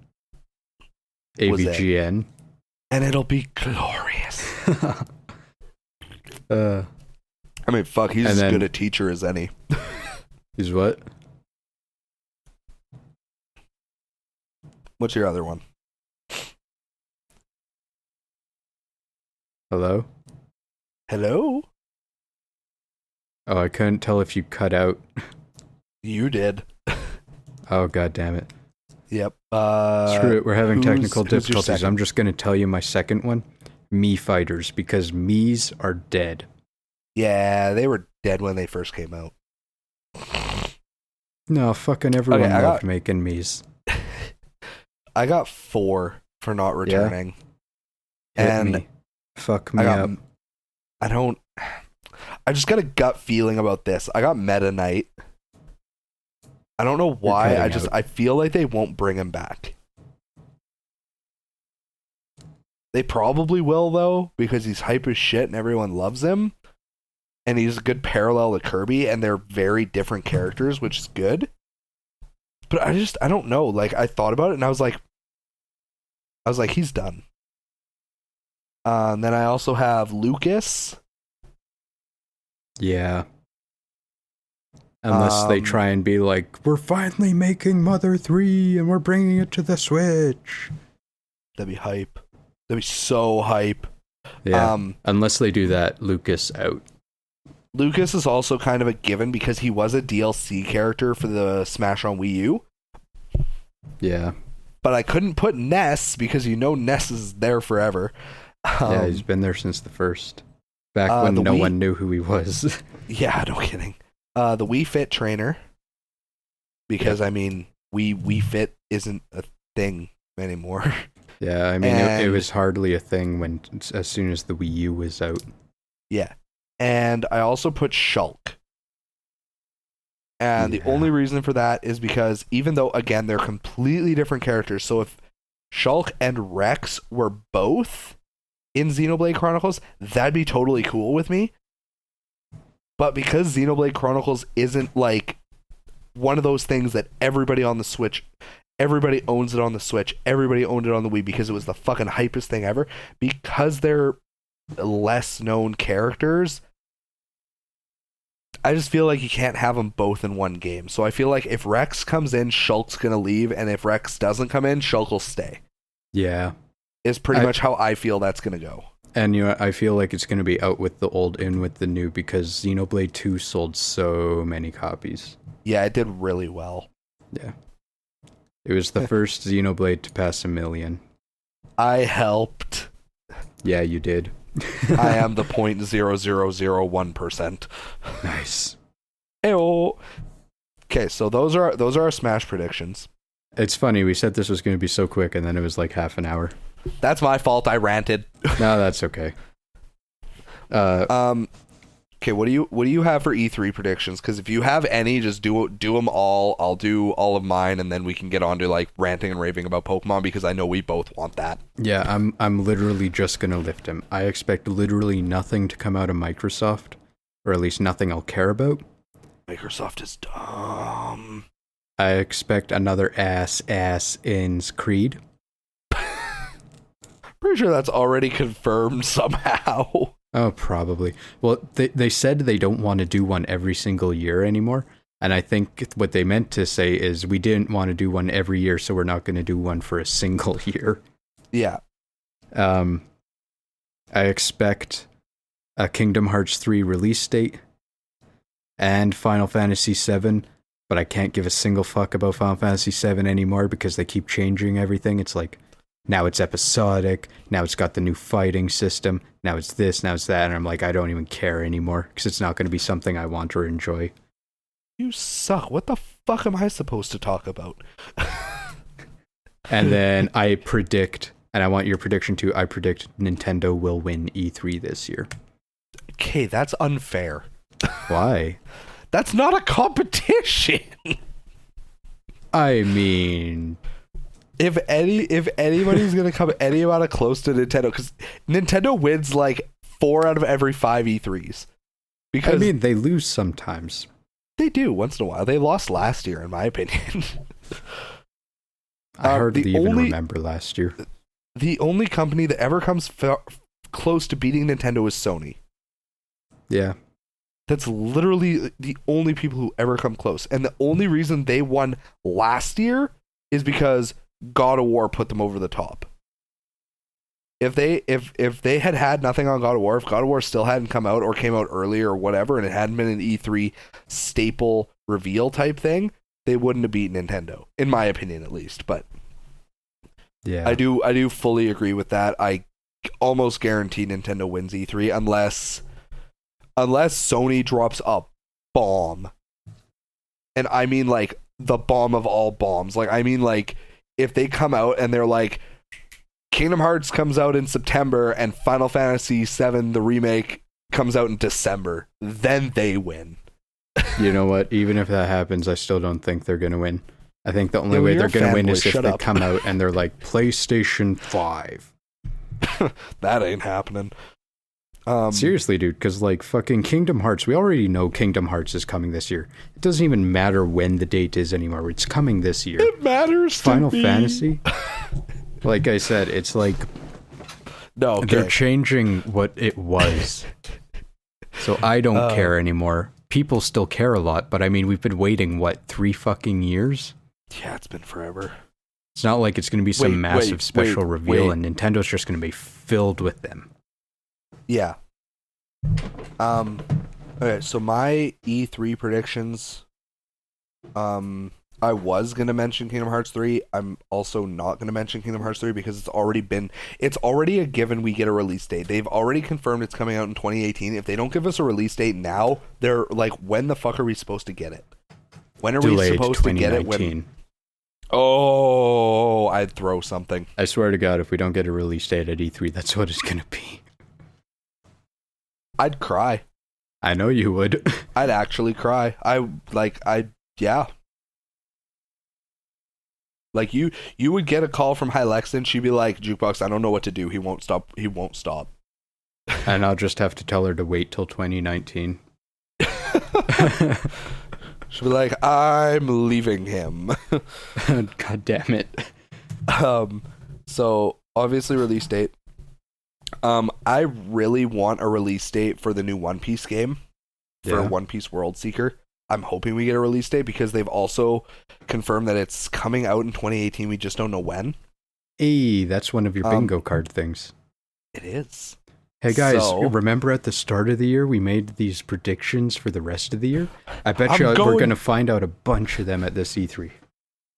Speaker 3: Was it?
Speaker 2: AVGN.
Speaker 3: And it'll be glorious.
Speaker 2: uh,
Speaker 3: I mean, fuck, he's
Speaker 2: And
Speaker 3: as
Speaker 2: then-
Speaker 3: good a teacher as any.
Speaker 2: is what?
Speaker 3: What's your other one?
Speaker 2: Hello?
Speaker 3: Hello?
Speaker 2: Oh, I couldn't tell if you cut out.
Speaker 3: You did.
Speaker 2: Oh, god damn it.
Speaker 3: Yep.
Speaker 2: Screw it, we're having technical
Speaker 3: who's your
Speaker 2: difficulties.
Speaker 3: second?
Speaker 2: I'm just gonna tell you my second one. Mii Fighters, because Mii's are dead.
Speaker 3: Yeah, they were dead when they first came out.
Speaker 2: No, fucking everyone
Speaker 3: Okay, I
Speaker 2: loved
Speaker 3: got-
Speaker 2: making Mii's.
Speaker 3: I got 4 for not returning.
Speaker 2: Hit
Speaker 3: And
Speaker 2: me. Fuck me
Speaker 3: I got,
Speaker 2: up.
Speaker 3: I just got a gut feeling about this. I got Meta Knight. I don't know why.
Speaker 2: cutting out.
Speaker 3: I feel like they won't bring him back. They probably will though, because he's hype as shit and everyone loves him. And he's a good parallel to Kirby, and they're very different characters, which is good. But I don't know. Like, I thought about it and I was like, he's done. And then I also have Lucas.
Speaker 2: Yeah. Unless they try and be like, we're finally making Mother 3 and we're bringing it to the Switch.
Speaker 3: That'd be hype. That'd be so hype.
Speaker 2: Yeah. Unless they do that, Lucas out.
Speaker 3: Lucas is also kind of a given because he was a DLC character for the Smash on Wii U.
Speaker 2: Yeah.
Speaker 3: But I couldn't put Ness because Ness is there forever.
Speaker 2: Yeah, he's been there since the first. Back when
Speaker 3: the
Speaker 2: no
Speaker 3: Wii-
Speaker 2: one knew who he was.
Speaker 3: Yeah, no kidding. The Wii Fit trainer. Because, I mean, Wii Fit isn't a thing anymore.
Speaker 2: Yeah, I mean, it
Speaker 3: And-
Speaker 2: was hardly a thing as soon as the Wii U was out.
Speaker 3: Yeah. And I also put Shulk. And the
Speaker 2: Yeah.
Speaker 3: only reason for that is because even though, again, they're completely different characters, so if Shulk and Rex were both in Xenoblade Chronicles, that'd be totally cool with me. But because Xenoblade Chronicles isn't like one of those things that everybody on the Switch, everybody owns it on the Switch, everybody owned it on the Wii because it was the fucking hypest thing ever, because they're less known characters, I just feel like you can't have them both in one game. So I feel like if Rex comes in, Shulk's gonna leave, and if Rex doesn't come in, Shulk will stay.
Speaker 2: Yeah.
Speaker 3: Is pretty much how I feel that's gonna go.
Speaker 2: And I feel like it's going to be out with the old, in with the new, because Xenoblade 2 sold so many copies.
Speaker 3: Yeah, it did really well.
Speaker 2: Yeah. It was the first Xenoblade to pass 1 million.
Speaker 3: I helped.
Speaker 2: Yeah, you did.
Speaker 3: I am the 0.0001%.
Speaker 2: Nice.
Speaker 3: Ew. Okay, so those are our Smash predictions.
Speaker 2: It's funny, we said this was going to be so quick, and then it was like half an hour.
Speaker 3: That's my fault. I ranted.
Speaker 2: No, that's okay.
Speaker 3: Okay, what do you have for E3 predictions? Because if you have any, just do them all. I'll do all of mine, and then we can get on to like ranting and raving about Pokemon because I know we both want that.
Speaker 2: Yeah, I'm literally just going to lift him. I expect literally nothing to come out of Microsoft, or at least nothing I'll care about.
Speaker 3: Microsoft is dumb.
Speaker 2: I expect another ass in Creed.
Speaker 3: Pretty sure that's already confirmed somehow.
Speaker 2: Oh, probably. Well, they said they don't want to do one every single year anymore. And I think what they meant to say is we didn't want to do one every year, so we're not going to do one for a single year.
Speaker 3: Yeah.
Speaker 2: I expect a Kingdom Hearts 3 release date and Final Fantasy 7, but I can't give a single fuck about Final Fantasy 7 anymore because they keep changing everything. It's like, now it's episodic, now it's got the new fighting system, now it's this, now it's that, and I'm like, I don't even care anymore, because it's not going to be something I want or enjoy.
Speaker 3: You suck. What the fuck am I supposed to talk about?
Speaker 2: And then I predict, and I want your prediction too, I predict Nintendo will win E3 this year.
Speaker 3: Okay, that's unfair.
Speaker 2: Why?
Speaker 3: That's not a competition.
Speaker 2: I mean...
Speaker 3: If anybody's gonna come any amount of close to Nintendo, because Nintendo wins like 4 out of every 5 E3s. Because
Speaker 2: I mean, they lose sometimes.
Speaker 3: They do once in a while. They lost last year, in my opinion.
Speaker 2: I hardly even remember last year.
Speaker 3: The only company that ever comes close to beating Nintendo is Sony.
Speaker 2: Yeah.
Speaker 3: That's literally the only people who ever come close. And the only reason they won last year is because God of War put them over the top. If they had nothing on God of War, if God of War still hadn't come out or came out earlier or whatever, and it hadn't been an E3 staple reveal type thing, they wouldn't have beaten Nintendo, in my opinion at least. But
Speaker 2: yeah,
Speaker 3: I do fully agree with that. I almost guarantee Nintendo wins E3 unless Sony drops a bomb. And I mean like the bomb of all bombs. Like I mean like if they come out and they're like Kingdom Hearts comes out in September and Final Fantasy VII the remake comes out in December, then they win.
Speaker 2: You know what? Even if that happens, I still don't think they're going to win. I think the only way they're going to win is if they come out and they're like PlayStation 5.
Speaker 3: That ain't happening.
Speaker 2: Seriously, dude, because like fucking Kingdom Hearts, we already know Kingdom Hearts is coming this year. It doesn't even matter when the date is anymore. It's coming this year.
Speaker 3: It matters
Speaker 2: Final
Speaker 3: to me.
Speaker 2: Fantasy? Like I said, it's like
Speaker 3: no, okay.
Speaker 2: They're changing what it was. So I don't care anymore. People still care a lot, but I mean, we've been waiting, 3 fucking years?
Speaker 3: Yeah, it's been forever.
Speaker 2: It's not like it's going to be some massive special reveal and Nintendo's just going to be filled with them.
Speaker 3: Yeah. Okay, so my E3 predictions, I was going to mention Kingdom Hearts 3. I'm also not going to mention Kingdom Hearts 3 because it's already a given we get a release date. They've already confirmed it's coming out in 2018. If they don't give us a release date now, they're like, when the fuck are we supposed to get it? When are we supposed to get it? When? Oh, I'd throw something.
Speaker 2: I swear to God, if we don't get a release date at E3, that's what it's going to be.
Speaker 3: I'd cry.
Speaker 2: I know you would.
Speaker 3: I'd actually cry. Yeah. Like you would get a call from Lexington. She'd be like, "Jukebox, I don't know what to do. He won't stop. He won't stop."
Speaker 2: And I'll just have to tell her to wait till 2019.
Speaker 3: She'll be like, "I'm leaving him."
Speaker 2: God damn it.
Speaker 3: So obviously release date. I really want a release date for the new One Piece game for One Piece World Seeker. I'm hoping we get a release date because they've also confirmed that it's coming out in 2018. We just don't know when.
Speaker 2: Hey, that's one of your bingo card things.
Speaker 3: It is.
Speaker 2: Hey guys, remember at the start of the year we made these predictions for the rest of the year? I bet we're going to find out a bunch of them at this E3.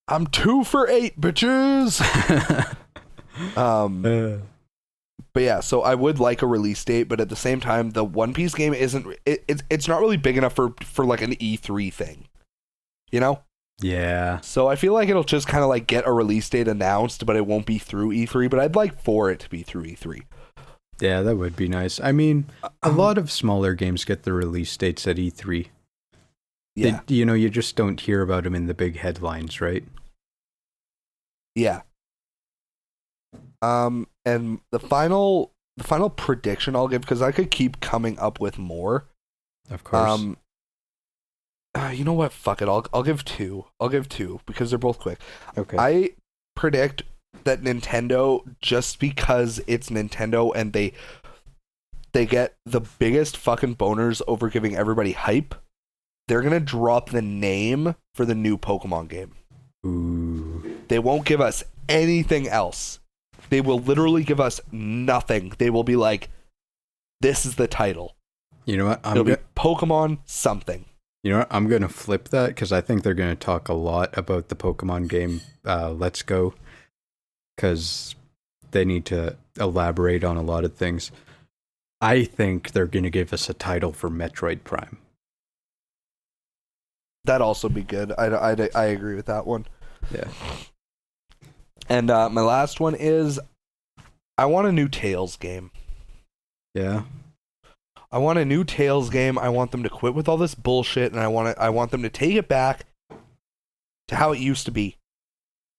Speaker 3: I'm 2 for 8, bitches! But yeah, so I would like a release date, but at the same time, the One Piece game it's not really big enough for like an E3 thing. You know?
Speaker 2: Yeah.
Speaker 3: So I feel like it'll just kind of like get a release date announced, but it won't be through E3, but I'd like for it to be through E3.
Speaker 2: Yeah, that would be nice. I mean, a lot of smaller games get the release dates at E3.
Speaker 3: Yeah.
Speaker 2: You just don't hear about them in the big headlines, right?
Speaker 3: Yeah. And the final prediction I'll give, because I could keep coming up with more.
Speaker 2: Of course.
Speaker 3: You know what? Fuck it. I'll give 2. I'll give 2 because they're both quick.
Speaker 2: Okay.
Speaker 3: I predict that Nintendo, just because it's Nintendo and they get the biggest fucking boners over giving everybody hype, they're gonna drop the name for the new Pokemon game.
Speaker 2: Ooh.
Speaker 3: They won't give us anything else. They will literally give us nothing. They will be like, this is the title.
Speaker 2: You know what?
Speaker 3: It'll be Pokemon something.
Speaker 2: You know what? I'm going to flip that because I think they're going to talk a lot about the Pokemon game Let's Go, because they need to elaborate on a lot of things. I think they're going to give us a title for Metroid Prime.
Speaker 3: That'd also be good. I agree with that one.
Speaker 2: Yeah.
Speaker 3: And my last one is, I want a new Tales game.
Speaker 2: Yeah.
Speaker 3: I want a new Tales game. I want them to quit with all this bullshit, and I want them to take it back to how it used to be.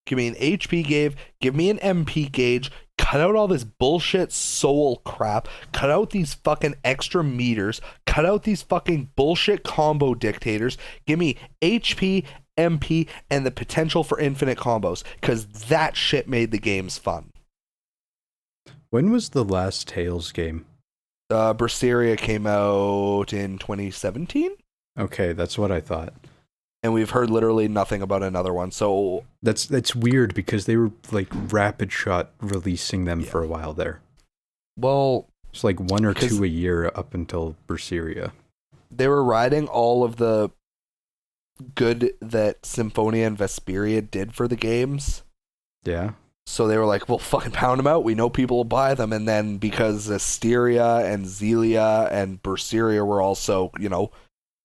Speaker 3: Give me an HP gauge, give me an MP gauge, cut cut out all this bullshit soul crap, cut out these fucking extra meters, cut out these fucking bullshit combo dictators, give me HP, MP, and the potential for infinite combos, because that shit made the games fun.
Speaker 2: When was the last Tales game?
Speaker 3: Berseria came out in 2017?
Speaker 2: Okay, that's what I thought.
Speaker 3: And we've heard literally nothing about another one, so...
Speaker 2: That's weird, because they were, like, rapid shot releasing them for a while there.
Speaker 3: Well...
Speaker 2: It's like 1 or 2 a year up until Berseria.
Speaker 3: They were riding all of the good that Symphonia and Vesperia did for the games.
Speaker 2: Yeah.
Speaker 3: So they were like, well, fucking pound them out. We know people will buy them. And then because Asteria and Zelia and Berseria were also, you know,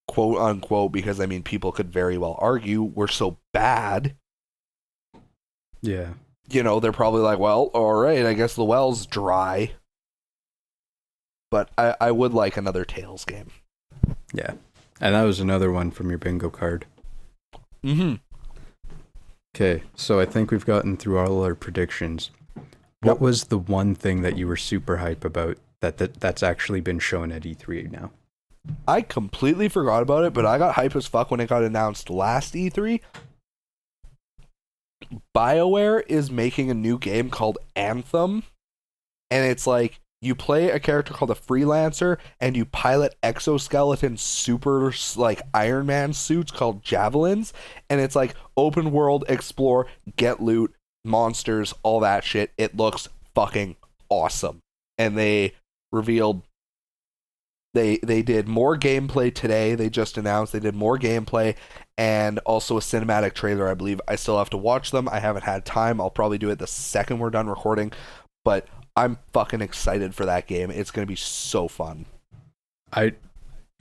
Speaker 3: quote unquote, because I mean, people could very well argue, were so bad.
Speaker 2: Yeah.
Speaker 3: You know, they're probably like, well, all right, I guess the well's dry. But I would like another Tales game.
Speaker 2: Yeah. And that was another one from your bingo card.
Speaker 3: Mm-hmm.
Speaker 2: Okay, so I think we've gotten through all our predictions. What was the one thing that you were super hype about that's actually been shown at E3 now?
Speaker 3: I completely forgot about it, but I got hype as fuck when it got announced last E3. BioWare is making a new game called Anthem, and it's like you play a character called a Freelancer, and you pilot exoskeleton super like Iron Man suits called Javelins, and it's like open world, explore, get loot, monsters, all that shit. It looks fucking awesome. And they revealed they did more gameplay today. They just announced they did more gameplay and also a cinematic trailer, I believe. I still have to watch them. I haven't had time. I'll probably do it the second we're done recording, but I'm fucking excited for that game. It's going to be so fun.
Speaker 2: I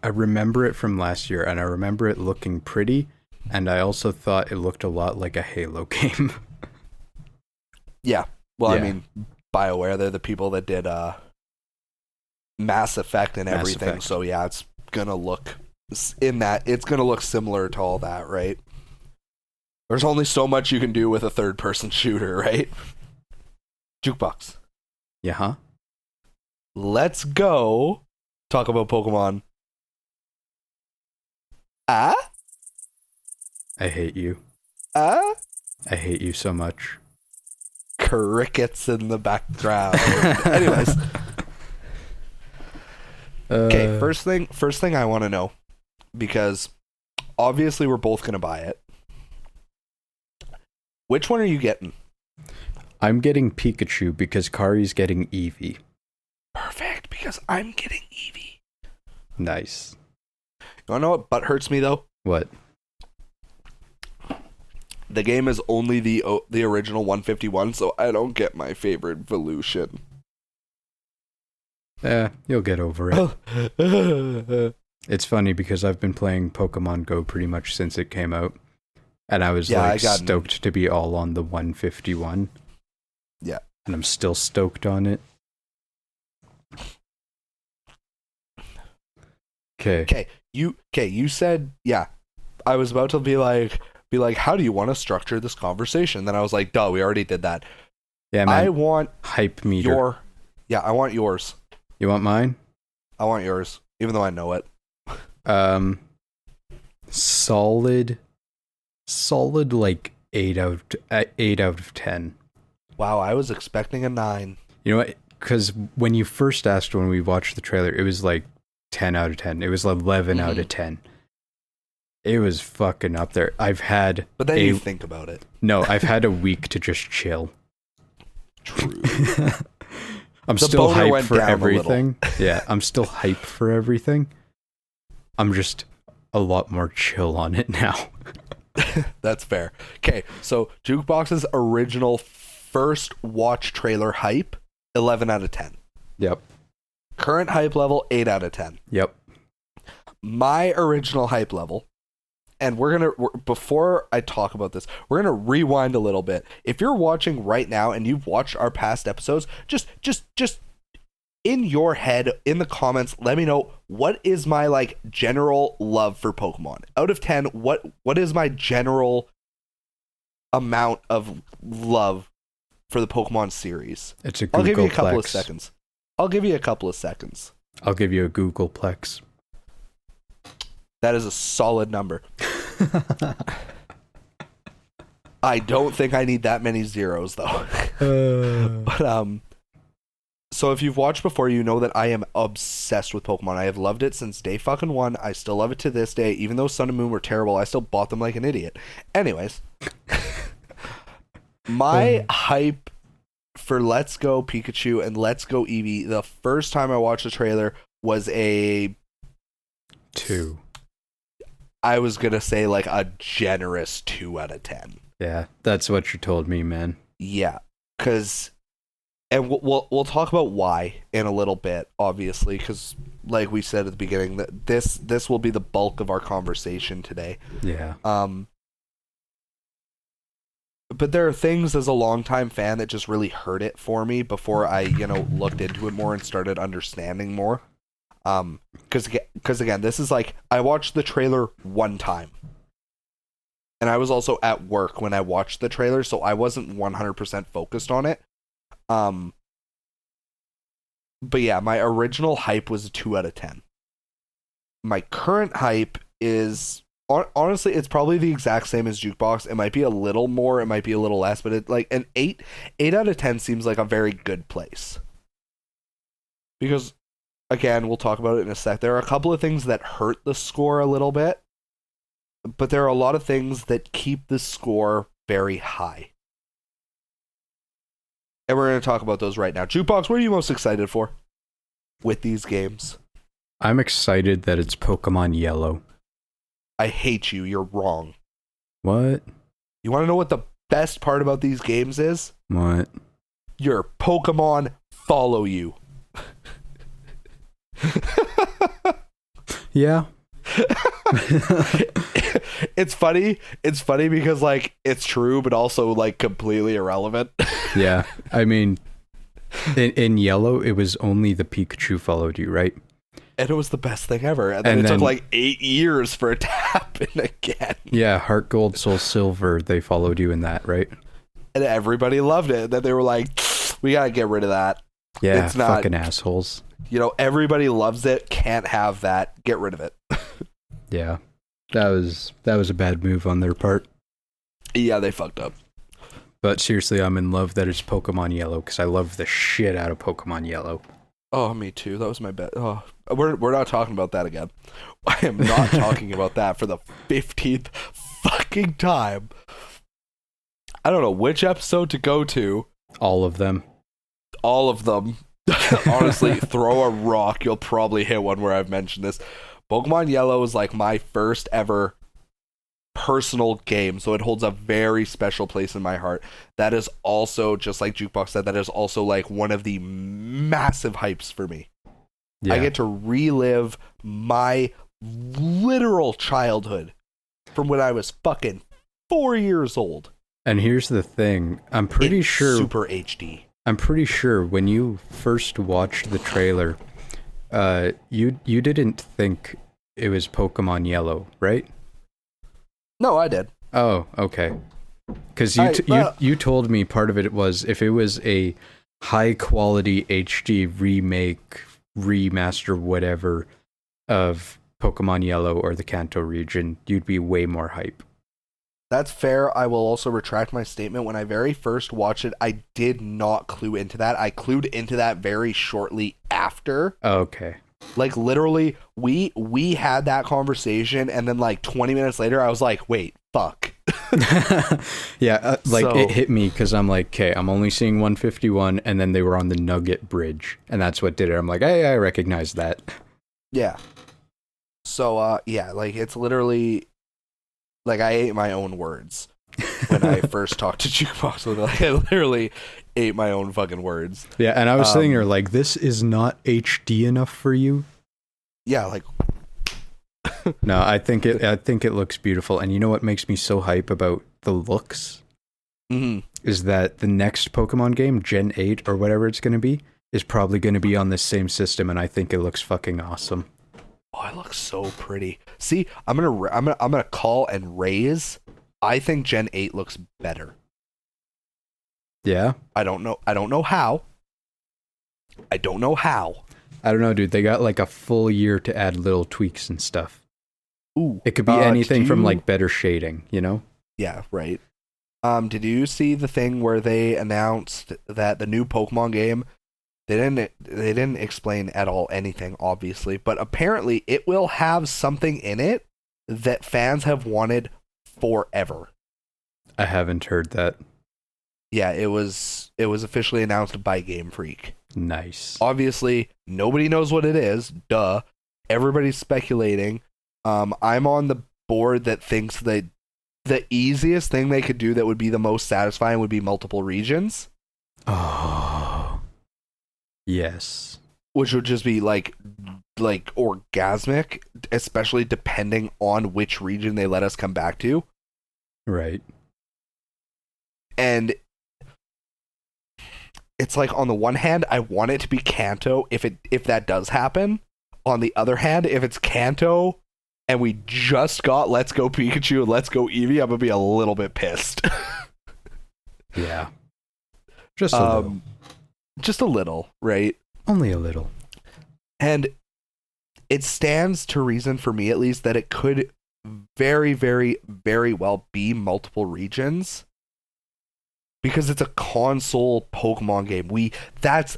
Speaker 2: remember it from last year, and I remember it looking pretty, and I also thought it looked a lot like a Halo game.
Speaker 3: Yeah. Well,
Speaker 2: Yeah.
Speaker 3: I mean, BioWare, they're the people that did Mass Effect and
Speaker 2: Mass
Speaker 3: everything.
Speaker 2: Effect.
Speaker 3: So yeah, it's going to look it's going to look similar to all that, right? There's only so much you can do with a third-person shooter, right? Jukebox.
Speaker 2: Yeah, huh?
Speaker 3: Let's go talk about Pokemon. Ah?
Speaker 2: I hate you.
Speaker 3: Ah?
Speaker 2: I hate you so much.
Speaker 3: Crickets in the background. Anyways. Okay, first thing I want to know, because obviously we're both going to buy it. Which one are you getting?
Speaker 2: I'm getting Pikachu because Kari's getting Eevee.
Speaker 3: Perfect, because I'm getting Eevee.
Speaker 2: Nice.
Speaker 3: You want to know what butt hurts me, though?
Speaker 2: What?
Speaker 3: The game is only the original 151, so I don't get my favorite Volution.
Speaker 2: You'll get over it. It's funny because I've been playing Pokemon Go pretty much since it came out. And I was stoked to be all on the 151.
Speaker 3: Yeah.
Speaker 2: And I'm still stoked on it. Okay.
Speaker 3: You said, yeah. I was about to be like, how do you want to structure this conversation? Then I was like, duh, we already did that.
Speaker 2: Yeah, man.
Speaker 3: I want
Speaker 2: hype meter.
Speaker 3: I want yours.
Speaker 2: You want mine?
Speaker 3: I want yours, even though I know it.
Speaker 2: Solid like 8 out of 10.
Speaker 3: Wow, I was expecting a 9.
Speaker 2: You know what? Because when you first asked when we watched the trailer, it was like 10 out of 10. It was 11 out of 10. It was fucking up there. But
Speaker 3: then you think about it.
Speaker 2: No, I've had a week to just chill.
Speaker 3: True.
Speaker 2: I'm still hyped for everything. Yeah, I'm still hyped for everything. I'm just a lot more chill on it now.
Speaker 3: That's fair. Okay, so Jukebox's original first watch trailer hype, 11 out of 10.
Speaker 2: Yep.
Speaker 3: Current hype level, 8 out of 10.
Speaker 2: Yep.
Speaker 3: My original hype level, and before I talk about this, we're going to rewind a little bit. If you're watching right now and you've watched our past episodes, just in your head, in the comments, let me know what is my general love for Pokemon. Out of 10, what is my general amount of love for the Pokemon series.
Speaker 2: It's a Googleplex.
Speaker 3: I'll give you a couple of seconds. I'll give you a
Speaker 2: Googleplex.
Speaker 3: That is a solid number. I don't think I need that many zeros though. But so if you've watched before, you know that I am obsessed with Pokemon. I have loved it since day fucking one. I still love it to this day. Even though Sun and Moon were terrible, I still bought them like an idiot. Anyways, my hype for Let's Go Pikachu and Let's Go Eevee, the first time I watched the trailer was a
Speaker 2: 2.
Speaker 3: I was gonna say like a generous 2 out of 10.
Speaker 2: Yeah, that's what you told me, man.
Speaker 3: Yeah, because, and we'll talk about why in a little bit, obviously, because like we said at the beginning, that this will be the bulk of our conversation today.
Speaker 2: Yeah.
Speaker 3: But there are things as a longtime fan that just really hurt it for me before I, looked into it more and started understanding more. Because again, this is like, I watched the trailer one time. And I was also at work when I watched the trailer, so I wasn't 100% focused on it. But yeah, my original hype was a 2 out of 10. My current hype is, honestly, it's probably the exact same as Jukebox. It might be a little more, it might be a little less, but it like an 8 out of 10 seems like a very good place. Because, again, we'll talk about it in a sec. There are a couple of things that hurt the score a little bit, but there are a lot of things that keep the score very high. And we're going to talk about those right now. Jukebox, what are you most excited for with these games?
Speaker 2: I'm excited that it's Pokemon Yellow.
Speaker 3: I hate you. You're wrong.
Speaker 2: What?
Speaker 3: You want to know what the best part about these games is?
Speaker 2: What?
Speaker 3: Your Pokemon follow you.
Speaker 2: Yeah.
Speaker 3: It's funny because like it's true but also like completely irrelevant.
Speaker 2: Yeah, I mean, in Yellow it was only the Pikachu followed you, right?
Speaker 3: And it was the best thing ever, and then it took like 8 years for it to happen again. Yeah,
Speaker 2: Heart Gold, Soul Silver, they followed you in that, right?
Speaker 3: And everybody loved it. Then they were like, we gotta get rid of that.
Speaker 2: Yeah, it's not, fucking assholes.
Speaker 3: Everybody loves it, can't have that, get rid of it.
Speaker 2: Yeah, that was a bad move on their part.
Speaker 3: Yeah, they fucked up.
Speaker 2: But seriously, I'm in love that it's Pokemon Yellow, because I love the shit out of Pokemon Yellow.
Speaker 3: Oh, me too. That was my bet. Oh, we're not talking about that again. I am not talking about that for the 15th fucking time. I don't know which episode to go to.
Speaker 2: All of them.
Speaker 3: All of them. Honestly, throw a rock. You'll probably hit one where I've mentioned this. Pokemon Yellow is like my first ever personal game, so it holds a very special place in my heart. That is also, just like Jukebox said, that is also like one of the massive hypes for me. Yeah. I get to relive my literal childhood from when I was fucking 4 years old.
Speaker 2: And here's the thing, I'm pretty sure
Speaker 3: Super HD.
Speaker 2: I'm pretty sure when you first watched the trailer, you didn't think it was Pokemon Yellow, right?
Speaker 3: No, I did.
Speaker 2: Oh, okay. Because you told me part of it was if it was a high quality HD remake, remaster, whatever of Pokemon Yellow or the Kanto region, you'd be way more hype.
Speaker 3: That's fair. I will also retract my statement. When I very first watched it, I did not clue into that. I clued into that very shortly after.
Speaker 2: Okay.
Speaker 3: Like literally, we had that conversation, and then like 20 minutes later, I was like, "Wait, fuck."
Speaker 2: Yeah, it hit me because I'm like, "Okay, I'm only seeing 151," and then they were on the Nugget Bridge, and that's what did it. I'm like, "Hey, I recognize that."
Speaker 3: Yeah. So, yeah, like it's literally like I ate my own words when I first talked to Jukebox. Like I literally ate my own fucking words.
Speaker 2: Yeah, and I was sitting there like, this is not HD enough for you.
Speaker 3: Yeah, like
Speaker 2: no, I think it looks beautiful. And you know what makes me so hype about the looks?
Speaker 3: Mm-hmm.
Speaker 2: Is that the next Pokemon game, Gen 8 or whatever it's going to be, is probably going to be on this same system, and I think it looks fucking awesome.
Speaker 3: Oh, it looks so pretty. See, I'm gonna call and raise. I think Gen 8 looks better.
Speaker 2: Yeah?
Speaker 3: I don't know how. I don't know how.
Speaker 2: I don't know, dude. They got like a full year to add little tweaks and stuff.
Speaker 3: Ooh.
Speaker 2: It could be anything from like better shading, you know?
Speaker 3: Yeah, right. Did you see the thing where they announced that the new Pokemon game, they didn't explain at all anything, obviously, but apparently it will have something in it that fans have wanted forever.
Speaker 2: I haven't heard that.
Speaker 3: Yeah, it was officially announced by Game Freak.
Speaker 2: Nice.
Speaker 3: Obviously, nobody knows what it is. Duh. Everybody's speculating. I'm on the board that thinks that the easiest thing they could do that would be the most satisfying would be multiple regions.
Speaker 2: Oh. Yes.
Speaker 3: Which would just be like orgasmic, especially depending on which region they let us come back to.
Speaker 2: Right.
Speaker 3: And it's like, on the one hand, I want it to be Kanto if that does happen. On the other hand, if it's Kanto and we just got Let's Go Pikachu and Let's Go Eevee, I'm gonna be a little bit pissed.
Speaker 2: Yeah. Just a little.
Speaker 3: Just a little, right?
Speaker 2: Only a little.
Speaker 3: And it stands to reason, for me at least, that it could very, very, very well be multiple regions. Because it's a console Pokemon game. That's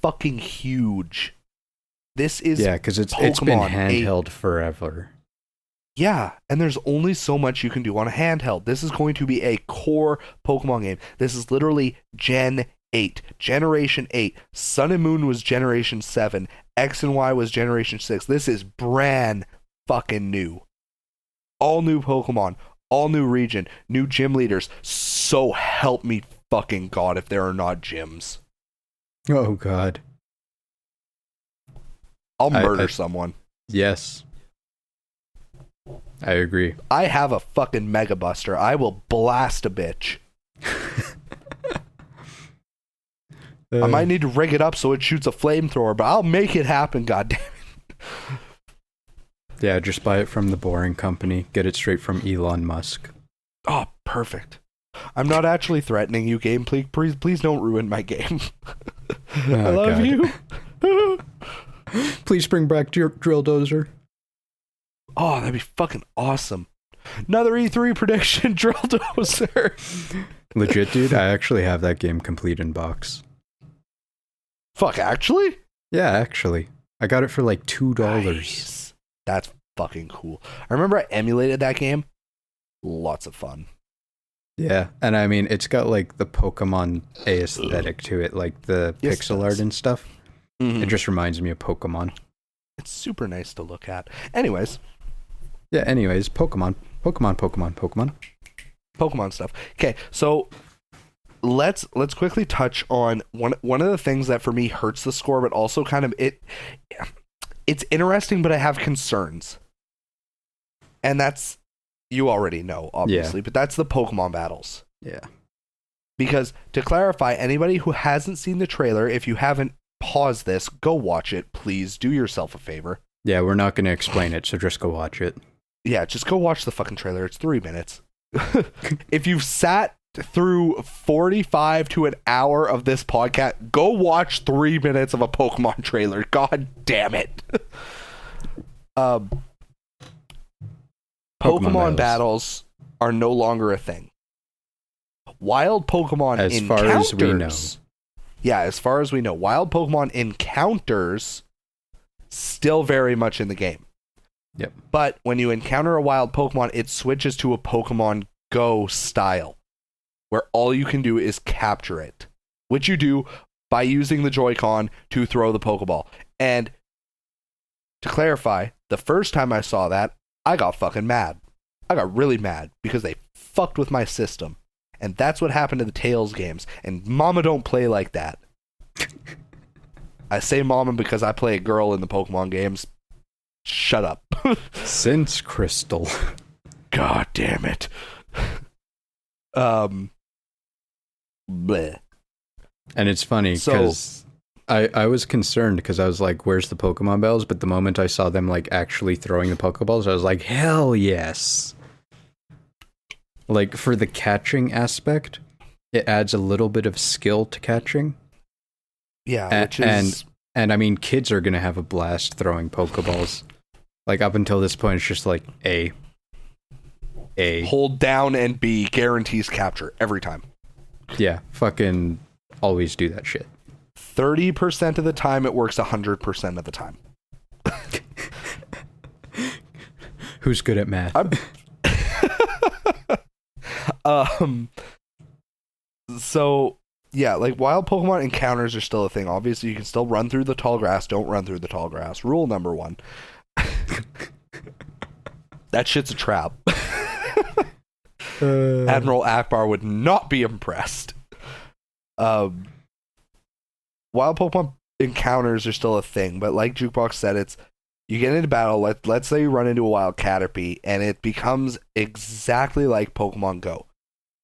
Speaker 3: fucking huge. This is
Speaker 2: because it's been handheld forever.
Speaker 3: Yeah, and there's only so much you can do on a handheld. This is going to be a core Pokemon game. This is literally Gen 8, Generation 8. Sun and Moon was Generation 7. X and Y was Generation 6. This is brand fucking new. All new Pokemon, all new region, new gym leaders. So help me fucking God if there are not gyms.
Speaker 2: Oh, God.
Speaker 3: I'll murder someone.
Speaker 2: Yes. I agree.
Speaker 3: I have a fucking Mega Buster. I will blast a bitch. I might need to rig it up so it shoots a flamethrower, but I'll make it happen, goddammit.
Speaker 2: Yeah, just buy it from the Boring Company. Get it straight from Elon Musk.
Speaker 3: Oh, perfect. I'm not actually threatening you, game. Please don't ruin my game. I love you.
Speaker 2: Please bring back Drill Dozer.
Speaker 3: Oh, that'd be fucking awesome. Another E3 prediction, Drill Dozer.
Speaker 2: Legit, dude, I actually have that game complete in box.
Speaker 3: Fuck, actually?
Speaker 2: Yeah, actually. I got it for like $2.
Speaker 3: Nice. That's fucking cool. I remember I emulated that game. Lots of fun.
Speaker 2: Yeah, and I mean, it's got like the Pokemon aesthetic to it, like the pixel art and stuff. Mm-hmm. It just reminds me of Pokemon.
Speaker 3: It's super nice to look at. Anyways,
Speaker 2: Pokemon
Speaker 3: stuff. Okay, so let's quickly touch on one of the things that for me hurts the score, but also kind of it's interesting, but I have concerns. And that's, you already know, obviously, but that's the Pokemon battles.
Speaker 2: Yeah.
Speaker 3: Because to clarify, anybody who hasn't seen the trailer, if you haven't, pause this, go watch it, please. Do yourself a favor.
Speaker 2: Yeah, we're not going to explain it, so just go watch it.
Speaker 3: Yeah, just go watch the fucking trailer. It's 3 minutes. If you've sat through 45 to an hour of this podcast, go watch 3 minutes of a Pokemon trailer. God damn it. Pokemon battles are no longer a thing. Wild Pokemon
Speaker 2: as
Speaker 3: encounters,
Speaker 2: far as we know.
Speaker 3: Yeah, as far as we know, wild Pokemon encounters still very much in the game.
Speaker 2: Yep.
Speaker 3: But when you encounter a wild Pokemon, it switches to a Pokemon Go style, where all you can do is capture it, which you do by using the Joy-Con to throw the Pokeball. And to clarify, the first time I saw that, I got fucking mad. I got really mad because they fucked with my system. And that's what happened to the Tails games. And Mama don't play like that. I say Mama because I play a girl in the Pokemon games. Shut up.
Speaker 2: Since Crystal.
Speaker 3: God damn it. Bleh.
Speaker 2: And it's funny because I was concerned because I was like, where's the Pokemon bells? But the moment I saw them like actually throwing the Pokeballs, I was like, hell yes. Like, for the catching aspect, It adds a little bit of skill to catching.
Speaker 3: Yeah, which is...
Speaker 2: And I mean, kids are going to have a blast throwing Pokeballs. Like, up until this point, it's just like A.
Speaker 3: Hold down and B guarantees capture every time.
Speaker 2: Yeah, fucking always do that shit.
Speaker 3: 30% of the time, it works 100% of the time.
Speaker 2: Who's good at math?
Speaker 3: So, yeah, like, wild Pokemon encounters are still a thing. Obviously, you can still run through the tall grass. Don't run through the tall grass. Rule number 1. That shit's a trap. Admiral Akbar would not be impressed. Wild Pokemon encounters are still a thing, but like Jukebox said, it's you get into battle. Let's say you run into a wild Caterpie, and it becomes exactly like Pokemon Go.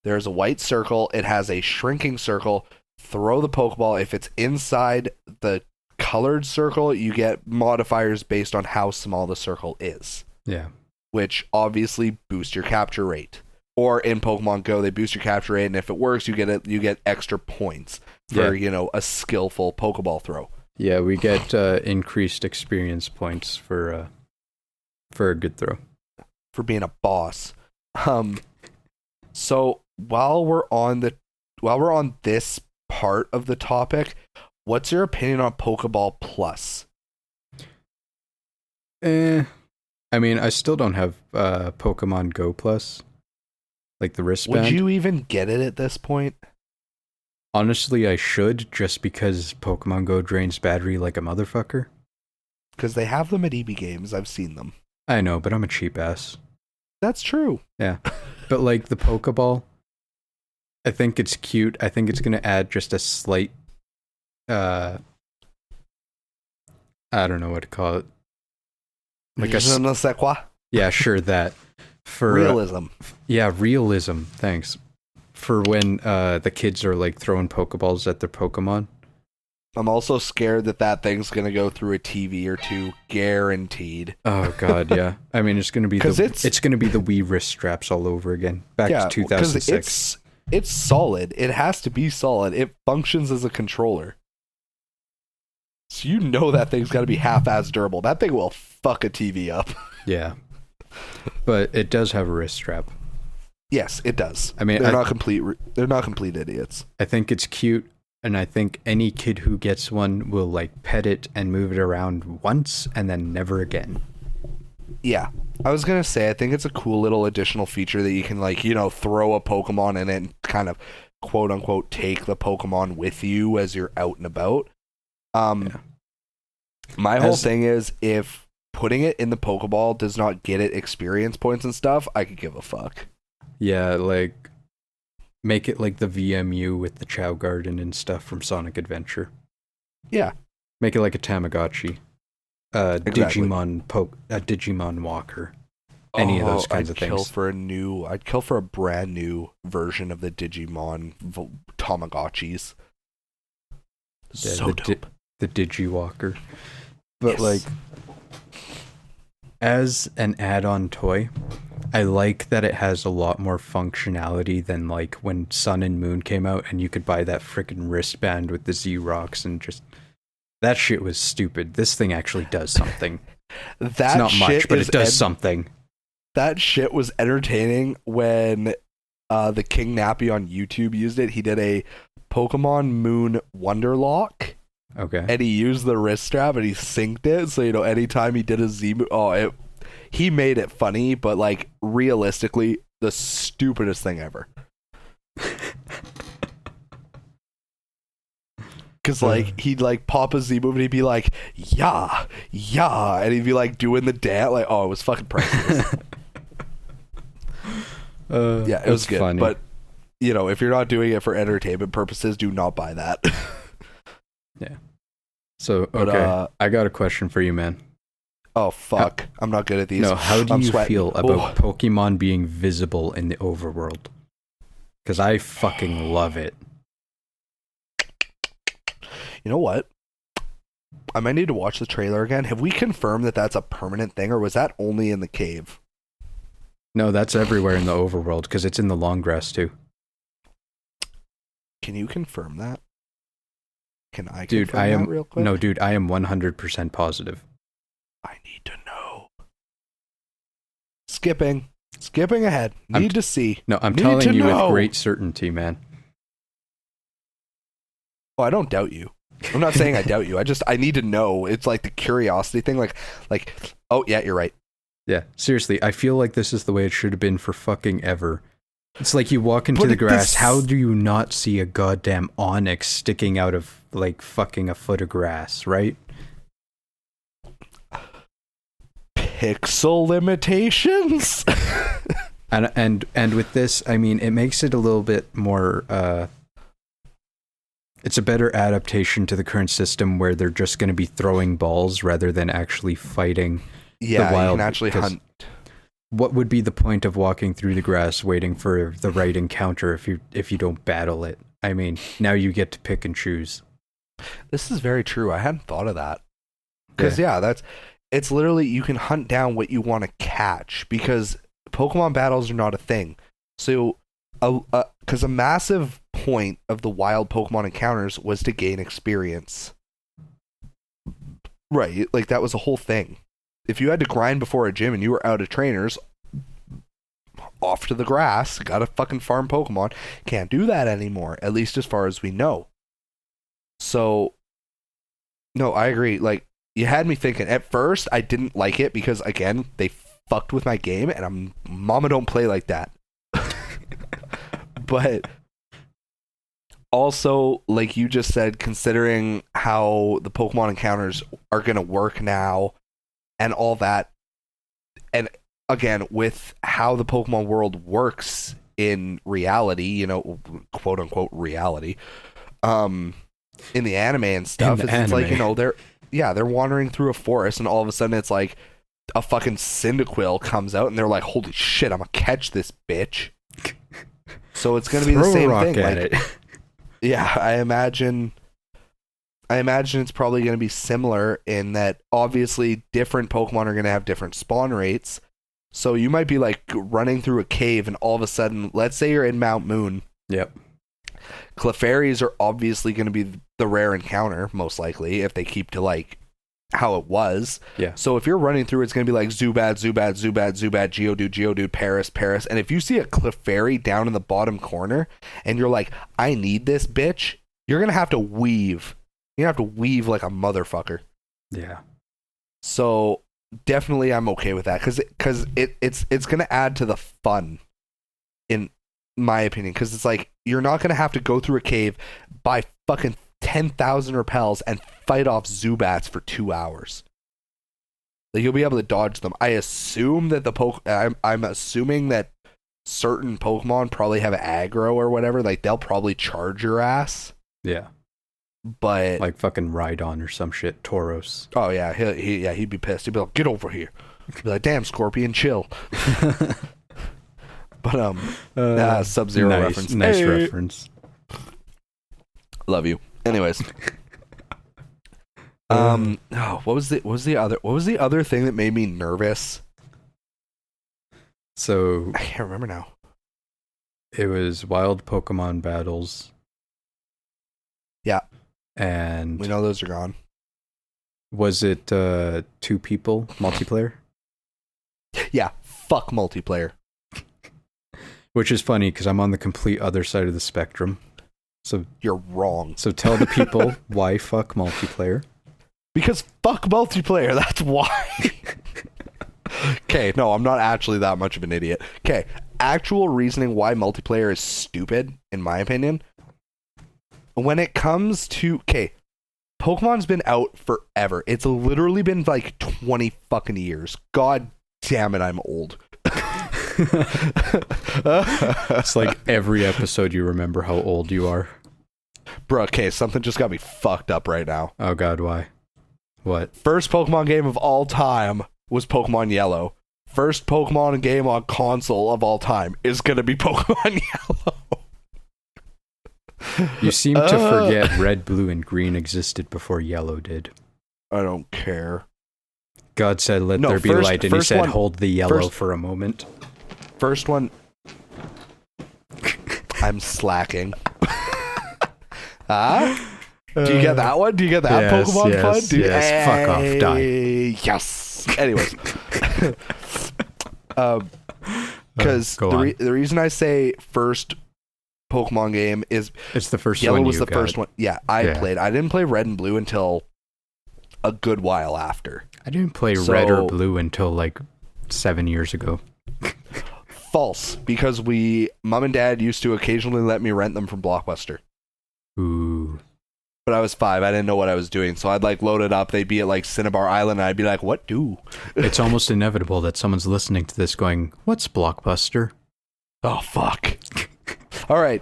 Speaker 3: There's a white circle. It has a shrinking circle. Throw the Pokeball. If it's inside the colored circle, you get modifiers based on how small the circle is.
Speaker 2: Yeah.
Speaker 3: Which obviously boost your capture rate. Or in Pokemon Go, they boost your capture rate, and if it works, you get extra points for a skillful Pokeball throw.
Speaker 2: Yeah, we get increased experience points for a good throw.
Speaker 3: For being a boss. So while we're on this part of the topic, what's your opinion on Pokeball Plus?
Speaker 2: I mean, I still don't have Pokemon Go Plus. Like the wristband.
Speaker 3: Would you even get it at this point?
Speaker 2: Honestly, I should, just because Pokemon Go drains battery like a motherfucker.
Speaker 3: Because they have them at EB Games. I've seen them.
Speaker 2: I know, but I'm a cheap ass.
Speaker 3: That's true.
Speaker 2: Yeah. But like the Pokeball, I think it's cute. I think it's going to add just a slight, I don't know what to call it. Like
Speaker 3: Je ne sais quoi?
Speaker 2: Yeah, sure, that. For
Speaker 3: realism.
Speaker 2: Realism. Thanks. For when the kids are like throwing Pokeballs at their Pokemon.
Speaker 3: I'm also scared that thing's gonna go through a TV or two, guaranteed.
Speaker 2: Oh god, yeah. I mean, it's gonna be it's gonna be the Wii wrist straps all over again. Back to 2006.
Speaker 3: It's solid. It has to be solid. It functions as a controller. So you know that thing's got to be half-as durable. That thing will fuck a TV up.
Speaker 2: Yeah. But it does have a wrist strap.
Speaker 3: Yes, it does.
Speaker 2: I mean,
Speaker 3: they're not complete idiots.
Speaker 2: I think it's cute, and I think any kid who gets one will like pet it and move it around once and then never again.
Speaker 3: Yeah. I was going to say, I think it's a cool little additional feature that you can throw a Pokemon in it and kind of quote unquote take the Pokemon with you as you're out and about. My whole thing is, if putting it in the Pokeball does not get it experience points and stuff, I could give a fuck.
Speaker 2: Yeah, like make it like the VMU with the Chow Garden and stuff from Sonic Adventure.
Speaker 3: Yeah.
Speaker 2: Make it like a Tamagotchi. Exactly. Digimon Walker. Any of those kinds of things.
Speaker 3: I'd kill for a brand new version of the Digimon Tamagotchis.
Speaker 2: Yeah,
Speaker 3: so dope.
Speaker 2: The Digiwalker. But like, as an add-on toy, I like that it has a lot more functionality than like when Sun and Moon came out and you could buy that freaking wristband with the Z-Rocks and just... That shit was stupid. This thing actually does something. It's not much, but it does something.
Speaker 3: That shit was entertaining when the King Nappy on YouTube used it. He did a Pokemon Moon Wonderlock.
Speaker 2: Okay.
Speaker 3: And he used the wrist strap and he synced it. So, anytime he did a Z move, he made it funny, but like realistically, the stupidest thing ever. Because like he'd like pop a Z move and he'd be like, yeah, and he'd be like doing the dance. Like, it was fucking priceless. Yeah, it was good. Funny. But if you're not doing it for entertainment purposes, do not buy that.
Speaker 2: Yeah. So, okay, I got a question for you, man.
Speaker 3: Oh, fuck. I'm not good at these.
Speaker 2: No, how do you feel about Pokemon being visible in the overworld? Because I fucking love it.
Speaker 3: You know what? I might need to watch the trailer again. Have we confirmed that that's a permanent thing, or was that only in the cave?
Speaker 2: No, that's everywhere in the overworld, because it's in the long grass, too.
Speaker 3: Can you confirm that? Can I
Speaker 2: Dude,
Speaker 3: confirm that real quick?
Speaker 2: No, dude, I am 100% positive.
Speaker 3: I need to know. Skipping ahead. Need to see.
Speaker 2: No, I'm
Speaker 3: Need
Speaker 2: telling
Speaker 3: to
Speaker 2: you
Speaker 3: know.
Speaker 2: with great certainty, man.
Speaker 3: Oh, I don't doubt you. I'm not saying I doubt you. I need to know. It's like the curiosity thing. Like, oh yeah, you're right.
Speaker 2: Yeah, seriously, I feel like this is the way it should have been for fucking ever. It's like you walk into the grass, how do you not see a goddamn onyx sticking out of, like, fucking a foot of grass, right?
Speaker 3: Pixel limitations?
Speaker 2: And with this, I mean, it makes it a little bit more, it's a better adaptation to the current system where they're just going to be throwing balls rather than actually fighting the wild.
Speaker 3: You can actually hunt.
Speaker 2: What would be the point of walking through the grass waiting for the right encounter if you don't battle it? I mean, now you get to pick and choose.
Speaker 3: This is very true. I hadn't thought of that. Because it's literally you can hunt down what you want to catch because Pokemon battles are not a thing. So, because a massive point of the wild Pokemon encounters was to gain experience. Right, like that was the whole thing. If you had to grind before a gym and you were out of trainers, off to the grass, gotta fucking farm Pokemon. Can't do that anymore, at least as far as we know. So, no, I agree. Like, you had me thinking. At first, I didn't like it because, again, they fucked with my game, and Mama don't play like that. But also, like you just said, considering how the Pokemon encounters are gonna work now, and all that, and again, with how the Pokemon world works in reality, you know, quote unquote reality, in the anime and stuff, it's like, you know, they're wandering through a forest and all of a sudden it's like a fucking Cyndaquil comes out and they're like, holy shit, I'm gonna catch this bitch. So it's gonna be the same thing. Like, yeah, I imagine it's probably going to be similar in that obviously different Pokemon are going to have different spawn rates. So you might be like running through a cave and all of a sudden, let's say you're in Mount Moon.
Speaker 2: Yep.
Speaker 3: Clefairies are obviously going to be the rare encounter, most likely, if they keep to like how it was.
Speaker 2: Yeah.
Speaker 3: So if you're running through, it's going to be like Zubat, Geodude, Paris. And if you see a Clefairy down in the bottom corner and you're like, I need this bitch, you're going to have to weave. You have to weave like a motherfucker.
Speaker 2: Yeah.
Speaker 3: So definitely I'm okay with that because it's going to add to the fun, in my opinion. Because it's like you're not going to have to go through a cave, buy fucking 10,000 repels, and fight off Zubats for 2 hours. Like, you'll be able to dodge them. I assume that I'm assuming that certain Pokemon probably have aggro or whatever. Like, they'll probably charge your ass.
Speaker 2: Yeah.
Speaker 3: But
Speaker 2: like fucking Rhydon or some shit, Tauros.
Speaker 3: Oh yeah, he'd be pissed. He'd be like, "Get over here!" He'd be like, "Damn, Scorpion, chill." But Sub-Zero reference.
Speaker 2: Nice reference.
Speaker 3: Love you. Anyways, what was the other thing that made me nervous?
Speaker 2: So
Speaker 3: I can't remember now.
Speaker 2: It was wild Pokemon battles.
Speaker 3: Yeah.
Speaker 2: And
Speaker 3: we know those are gone.
Speaker 2: Was it 2 people multiplayer?
Speaker 3: Yeah, fuck multiplayer.
Speaker 2: Which is funny because I'm on the complete other side of the spectrum. So
Speaker 3: you're wrong.
Speaker 2: So tell the people why fuck multiplayer.
Speaker 3: Because fuck multiplayer, that's why. Okay, no, I'm not actually that much of an idiot. Okay, actual reasoning why multiplayer is stupid, in my opinion. When it comes to, okay, Pokemon's been out forever. It's literally been like 20 fucking years. God damn it, I'm old.
Speaker 2: It's like every episode you remember how old you are.
Speaker 3: Bro, okay, something just got me fucked up right now.
Speaker 2: Oh god, why? What?
Speaker 3: First Pokemon game of all time was Pokemon Yellow. First Pokemon game on console of all time is gonna be Pokemon Yellow.
Speaker 2: You seem to forget Red, Blue, and Green existed before Yellow did.
Speaker 3: I don't care.
Speaker 2: God said, let there be light, and he said, hold the yellow for a moment.
Speaker 3: First one... I'm slacking. Do you get that one? Do you get that
Speaker 2: yes,
Speaker 3: Pokemon
Speaker 2: yes,
Speaker 3: fun? Dude,
Speaker 2: yes. Fuck off, die.
Speaker 3: Yes. Anyways. Because the reason I say first Pokemon game is
Speaker 2: it's the first
Speaker 3: Yellow
Speaker 2: one
Speaker 3: was
Speaker 2: you
Speaker 3: the
Speaker 2: got.
Speaker 3: first one. Yeah, I played. I didn't play Red and Blue until a good while after.
Speaker 2: I didn't play Red or Blue until like 7 years ago.
Speaker 3: False, because Mom and Dad used to occasionally let me rent them from Blockbuster.
Speaker 2: Ooh.
Speaker 3: But I was 5. I didn't know what I was doing. So I'd like load it up. They'd be at like Cinnabar Island. And I'd be like, what do?
Speaker 2: It's almost inevitable that someone's listening to this going, what's Blockbuster?
Speaker 3: Oh, fuck. All right.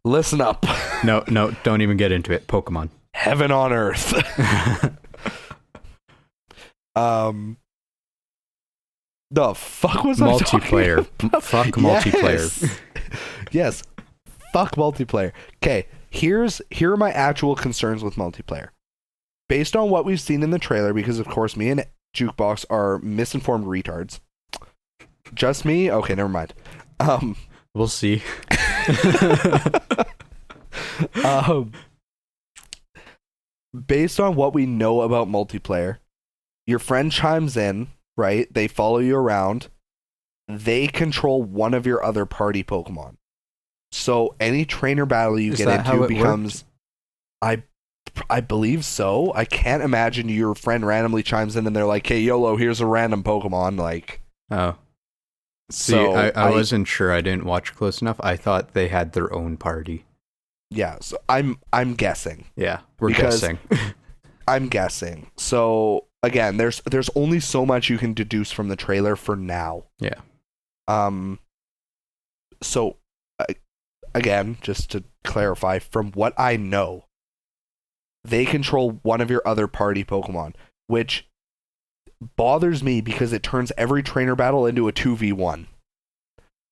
Speaker 3: Listen up.
Speaker 2: No, don't even get into it. Pokemon.
Speaker 3: Heaven on earth. The fuck was
Speaker 2: multiplayer.
Speaker 3: I talking about?
Speaker 2: Fuck multiplayer.
Speaker 3: Yes. Fuck multiplayer. Okay. Here are my actual concerns with multiplayer. Based on what we've seen in the trailer, because of course me and Jukebox are misinformed retards. Just me? Okay, never mind.
Speaker 2: We'll see.
Speaker 3: Based on what we know about multiplayer, your friend chimes in, right? They follow you around. They control one of your other party Pokemon. So any trainer battle you get into becomes... I believe so. I can't imagine your friend randomly chimes in and they're like, hey, YOLO, here's a random Pokemon. Like,
Speaker 2: oh. See,
Speaker 3: so
Speaker 2: I wasn't sure. I didn't watch close enough. I thought they had their own party.
Speaker 3: Yeah, so I'm guessing.
Speaker 2: Yeah, we're guessing.
Speaker 3: I'm guessing. So again, there's only so much you can deduce from the trailer for now.
Speaker 2: Yeah.
Speaker 3: So again, just to clarify, from what I know, they control one of your other party Pokemon, which bothers me because it turns every trainer battle into a 2v1,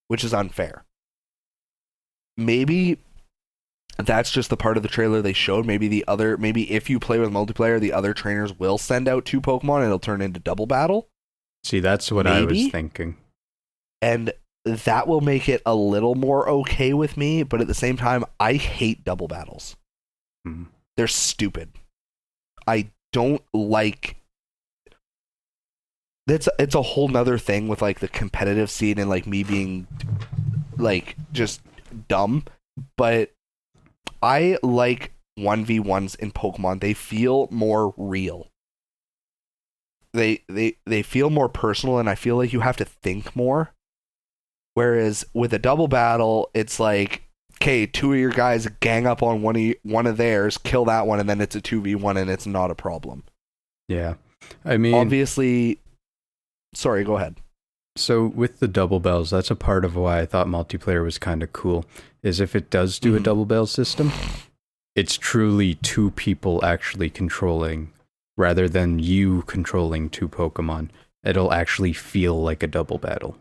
Speaker 3: which is unfair. Maybe that's just the part of the trailer they showed. Maybe if you play with multiplayer, the other trainers will send out 2 Pokemon and it'll turn into double battle.
Speaker 2: See, that's what I was thinking.
Speaker 3: And that will make it a little more okay with me, but at the same time, I hate double battles.
Speaker 2: Hmm.
Speaker 3: They're stupid. I don't like... It's a whole nother thing with like the competitive scene and like me being like just dumb, but I like 1v1s in Pokemon. They feel more real. They feel more personal, and I feel like you have to think more. Whereas with a double battle, it's like, okay, 2 of your guys gang up on one of theirs, kill that one, and then it's a 2v1 and it's not a problem.
Speaker 2: Yeah. I mean,
Speaker 3: obviously, sorry, go ahead.
Speaker 2: So with the double bells, that's a part of why I thought multiplayer was kind of cool, is if it does do a double bell system, it's truly 2 people actually controlling rather than you controlling 2 Pokemon. It'll actually feel like a double battle.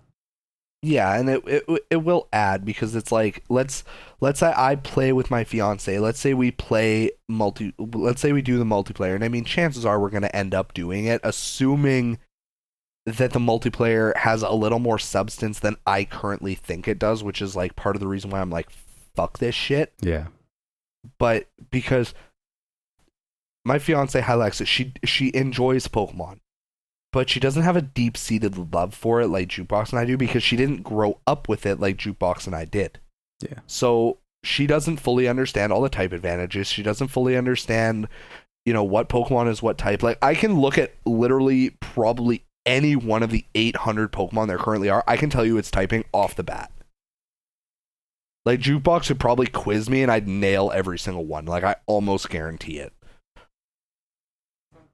Speaker 3: Yeah, and it will add, because it's like, let's say I play with my fiance. Let's say we do the multiplayer, and I mean, chances are we're going to end up doing it, assuming that the multiplayer has a little more substance than I currently think it does, which is like part of the reason why I'm like, fuck this shit.
Speaker 2: Yeah.
Speaker 3: But because my fiance Hylexa, she enjoys Pokemon, but she doesn't have a deep-seated love for it like Jukebox and I do, because she didn't grow up with it like Jukebox and I did.
Speaker 2: Yeah.
Speaker 3: So she doesn't fully understand all the type advantages. She doesn't fully understand, what Pokemon is what type. Like, I can look at literally probably any one of the 800 Pokemon there currently are. I can tell you its typing off the bat. Like, Jukebox would probably quiz me and I'd nail every single one. Like, I almost guarantee it.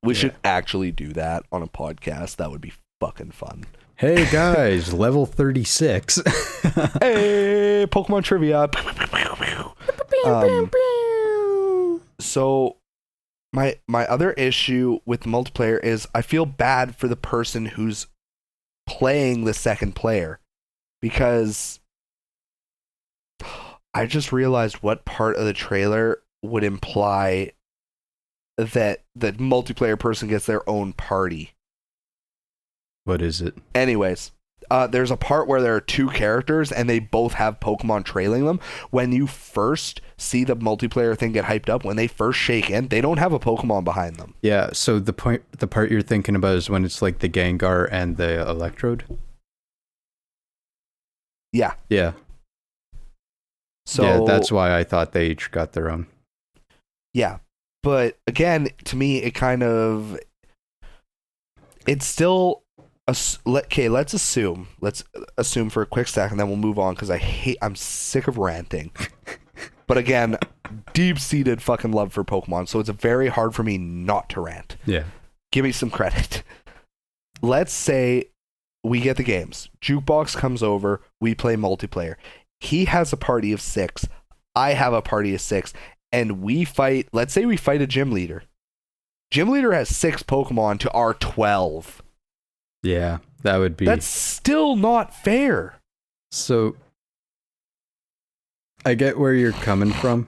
Speaker 3: We should actually do that on a podcast. That would be fucking fun.
Speaker 2: Hey guys, level 36.
Speaker 3: Hey, Pokemon trivia. So my other issue with multiplayer is I feel bad for the person who's playing the second player, because I just realized what part of the trailer would imply that the multiplayer person gets their own party.
Speaker 2: What is it?
Speaker 3: Anyways, There's a part where there are two characters and they both have Pokemon trailing them. When you first see the multiplayer thing get hyped up, when they first shake in, they don't have a Pokemon behind them.
Speaker 2: Yeah, so the part you're thinking about is when it's like the Gengar and the Electrode?
Speaker 3: Yeah.
Speaker 2: Yeah.
Speaker 3: So
Speaker 2: yeah, that's why I thought they each got their own.
Speaker 3: Yeah. But again, to me, it's still let's assume for a quick second, then we'll move on because I'm sick of ranting. But again, deep-seated fucking love for Pokemon, so it's very hard for me not to rant.
Speaker 2: Yeah.
Speaker 3: Give me some credit. Let's say we get the games. Jukebox comes over, we play multiplayer. He has a party of 6, I have a party of 6, and we fight, let's say we fight a gym leader. Gym leader has 6 Pokemon to our 12.
Speaker 2: Yeah, that would be...
Speaker 3: That's still not fair.
Speaker 2: So, I get where you're coming from,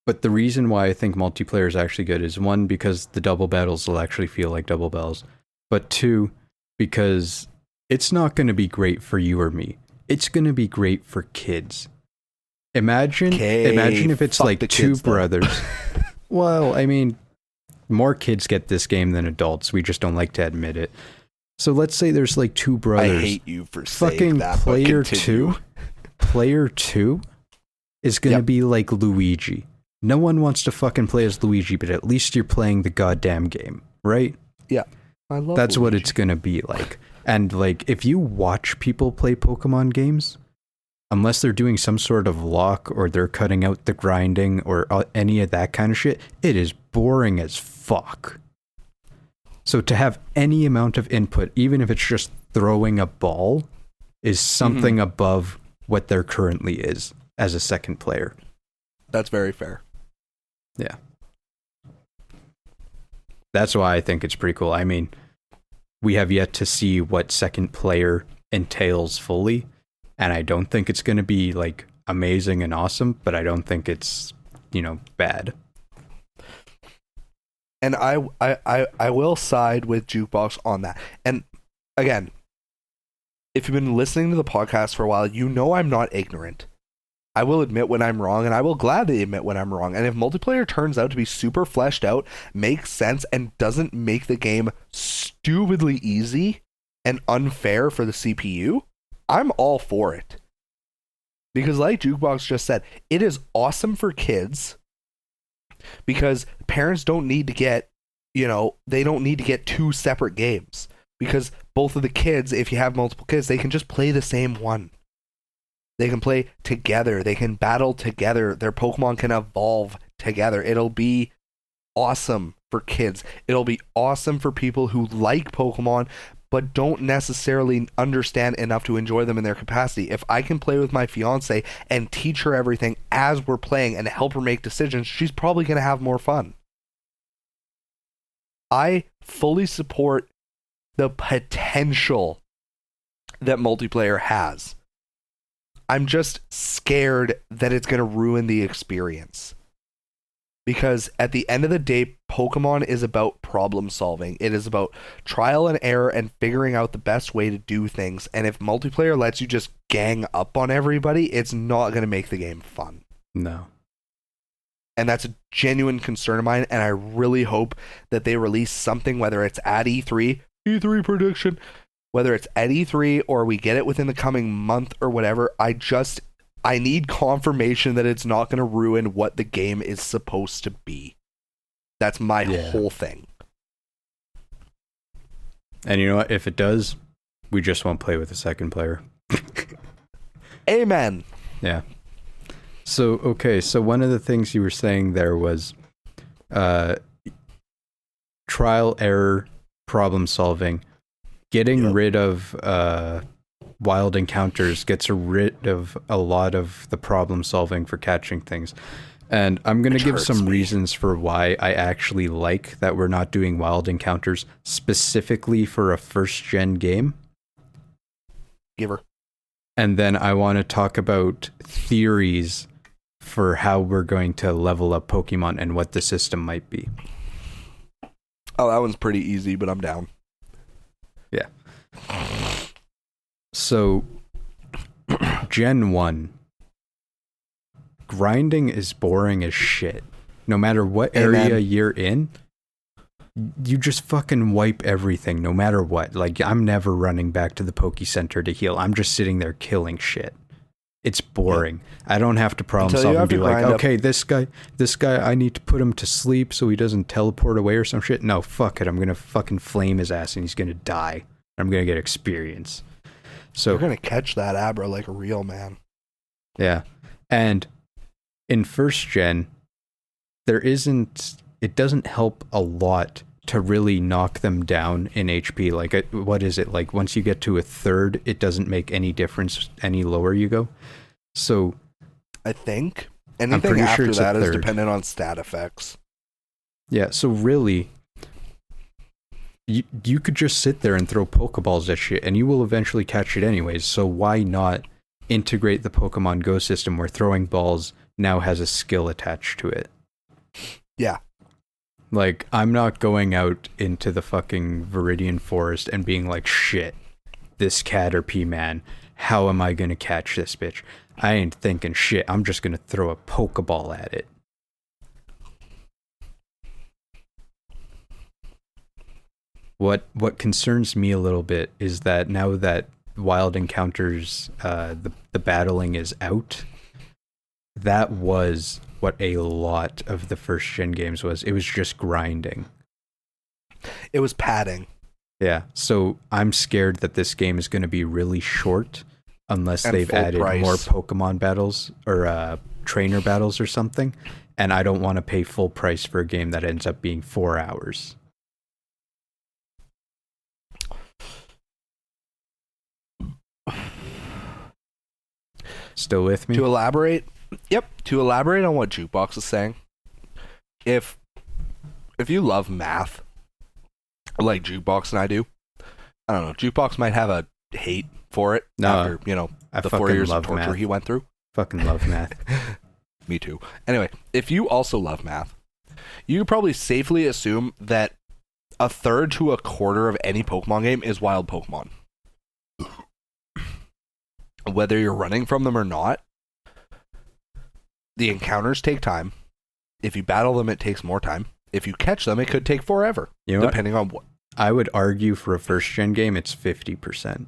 Speaker 2: but the reason why I think multiplayer is actually good is 1, because the double battles will actually feel like double battles, but 2, because it's not going to be great for you or me. It's going to be great for kids. Imagine if it's like 2 brothers. Well, I mean, more kids get this game than adults. We just don't like to admit it. So let's say there's like 2 brothers.
Speaker 3: I hate you for saying
Speaker 2: fucking
Speaker 3: that.
Speaker 2: Player 2. Player 2 is going to be like Luigi. No one wants to fucking play as Luigi, but at least you're playing the goddamn game, right?
Speaker 3: Yeah. I love
Speaker 2: That's
Speaker 3: Luigi.
Speaker 2: what it's going to be like. And like, if you watch people play Pokemon games, unless they're doing some sort of lock or they're cutting out the grinding or any of that kind of shit, it is boring as fuck. So to have any amount of input, even if it's just throwing a ball, is something above what there currently is as a second player.
Speaker 3: That's very fair.
Speaker 2: Yeah. That's why I think it's pretty cool. I mean, we have yet to see what second player entails fully, and I don't think it's going to be like amazing and awesome, but I don't think it's, bad.
Speaker 3: And I will side with Jukebox on that. And again, if you've been listening to the podcast for a while, you know I'm not ignorant. I will admit when I'm wrong, and I will gladly admit when I'm wrong. And if multiplayer turns out to be super fleshed out, makes sense, and doesn't make the game stupidly easy and unfair for the CPU, I'm all for it. Because like Jukebox just said, it is awesome for kids because parents don't need to get, they don't need to get 2 separate games. Because both of the kids, if you have multiple kids, they can just play the same one. They can play together. They can battle together. Their Pokemon can evolve together. It'll be awesome for kids. It'll be awesome for people who like Pokemon but don't necessarily understand enough to enjoy them in their capacity. If I can play with my fiance and teach her everything as we're playing and help her make decisions, she's probably going to have more fun. I fully support the potential that multiplayer has. I'm just scared that it's going to ruin the experience. Because at the end of the day, Pokemon is about problem solving. It is about trial and error and figuring out the best way to do things. And if multiplayer lets you just gang up on everybody, it's not going to make the game fun.
Speaker 2: No.
Speaker 3: And that's a genuine concern of mine. And I really hope that they release something, whether it's at E3 prediction, whether it's at E3 or we get it within the coming month or whatever. I need confirmation that it's not going to ruin what the game is supposed to be. That's my whole thing.
Speaker 2: And you know what? If it does, we just won't play with a second player.
Speaker 3: Amen.
Speaker 2: Yeah. So, okay. So one of the things you were saying there was trial, error, problem solving. Getting rid of wild encounters gets rid of a lot of the problem solving for catching things. And I'm going to give some reasons for why I actually like that we're not doing wild encounters specifically for a first gen game.
Speaker 3: Giver.
Speaker 2: And then I want to talk about theories for how we're going to level up Pokemon and what the system might be.
Speaker 3: Oh, that one's pretty easy, but I'm down.
Speaker 2: Yeah. So, Gen 1, grinding is boring as shit. No matter what area you're in, you just fucking wipe everything, no matter what. Like, I'm never running back to the Poke Center to heal. I'm just sitting there killing shit. It's boring. I don't have to problem solve and be like, okay, this guy, I need to put him to sleep so he doesn't teleport away or some shit. No, fuck it. I'm going to fucking flame his ass and he's going to die. I'm going to get experience. So
Speaker 3: you're going to catch that Abra like a real man.
Speaker 2: Yeah. And in first gen, it doesn't help a lot to really knock them down in HP. Like, what is it? Like, once you get to a third, it doesn't make any difference any lower you go. So,
Speaker 3: I think anything after that is dependent on stat effects.
Speaker 2: Yeah, so really, you could just sit there and throw Pokeballs at shit, and you will eventually catch it anyways. So why not integrate the Pokemon Go system where throwing balls now has a skill attached to it?
Speaker 3: Yeah.
Speaker 2: Like, I'm not going out into the fucking Viridian Forest and being like, shit, this Caterpie man, how am I going to catch this bitch? I ain't thinking shit. I'm just going to throw a Pokeball at it. What concerns me a little bit is that now that Wild Encounters, the battling is out, that was what a lot of the first gen games was. It was just grinding.
Speaker 3: It was padding.
Speaker 2: Yeah, so I'm scared that this game is going to be really short unless they've added more Pokemon battles or trainer battles or something, and I don't want to pay full price for a game that ends up being 4 hours. Still with me?
Speaker 3: To elaborate on what Jukebox is saying, if you love math like Jukebox and I do, I don't know, Jukebox might have a hate for it after, the 4 years of torture math. He went through.
Speaker 2: Fucking love math.
Speaker 3: Me too. Anyway, if you also love math, you could probably safely assume that a third to a quarter of any Pokemon game is wild Pokemon. Whether you're running from them or not, the encounters take time. If you battle them, it takes more time. If you catch them, it could take forever, depending on what.
Speaker 2: I would argue for a first-gen game, it's 50%.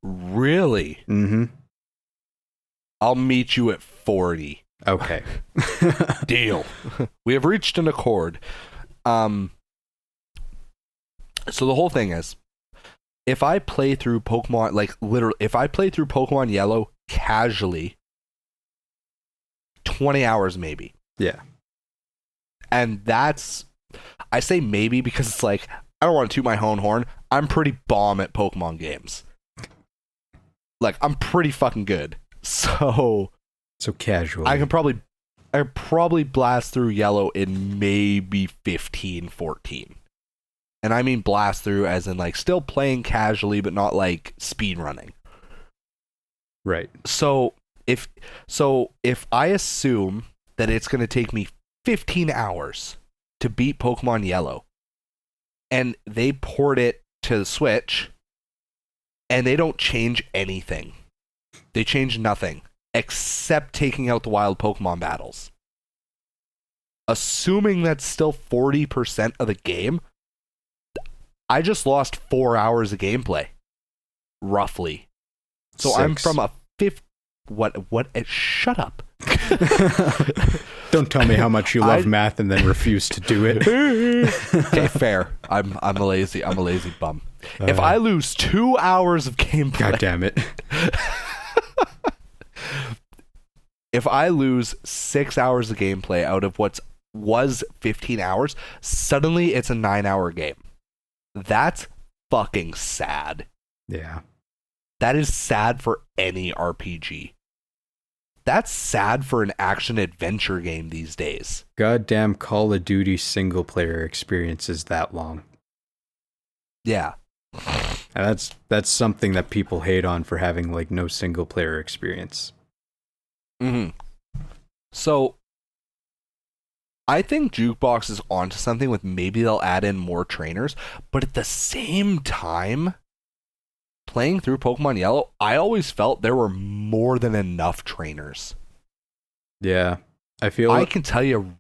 Speaker 3: Really?
Speaker 2: Mm-hmm.
Speaker 3: I'll meet you at 40.
Speaker 2: Okay.
Speaker 3: Deal. We have reached an accord. So the whole thing is, if I play through Pokemon, like literally, if I play through Pokemon Yellow casually, 20 hours maybe.
Speaker 2: Yeah.
Speaker 3: And I say maybe because it's like, I don't want to toot my own horn. I'm pretty bomb at Pokemon games. Like, I'm pretty fucking good. So
Speaker 2: casual.
Speaker 3: I probably blast through Yellow in maybe 15, 14. And I mean blast through as in like still playing casually, but not like speed running.
Speaker 2: Right.
Speaker 3: So if I assume that it's going to take me 15 hours to beat Pokemon Yellow, and they port it to the Switch, and they don't change anything. They change nothing except taking out the wild Pokemon battles. Assuming that's still 40% of the game, I just lost 4 hours of gameplay, roughly. So
Speaker 2: 6.
Speaker 3: I'm from a fifth. What? Shut up.
Speaker 2: Don't tell me how much you love math and then refuse to do it.
Speaker 3: Okay, fair. I'm a lazy bum. If I lose 2 hours of gameplay,
Speaker 2: God damn it.
Speaker 3: If I lose 6 hours of gameplay out of what was 15 hours, suddenly it's a 9-hour game. That's fucking sad.
Speaker 2: Yeah.
Speaker 3: That is sad for any RPG. That's sad for an action-adventure game these days.
Speaker 2: Goddamn Call of Duty single-player experience is that long.
Speaker 3: Yeah.
Speaker 2: And that's something that people hate on for having, like, no single-player experience.
Speaker 3: Mm-hmm. So, I think Jukebox is onto something with maybe they'll add in more trainers, but at the same time, playing through Pokemon Yellow, I always felt there were more than enough trainers.
Speaker 2: Yeah. I feel
Speaker 3: I can tell you.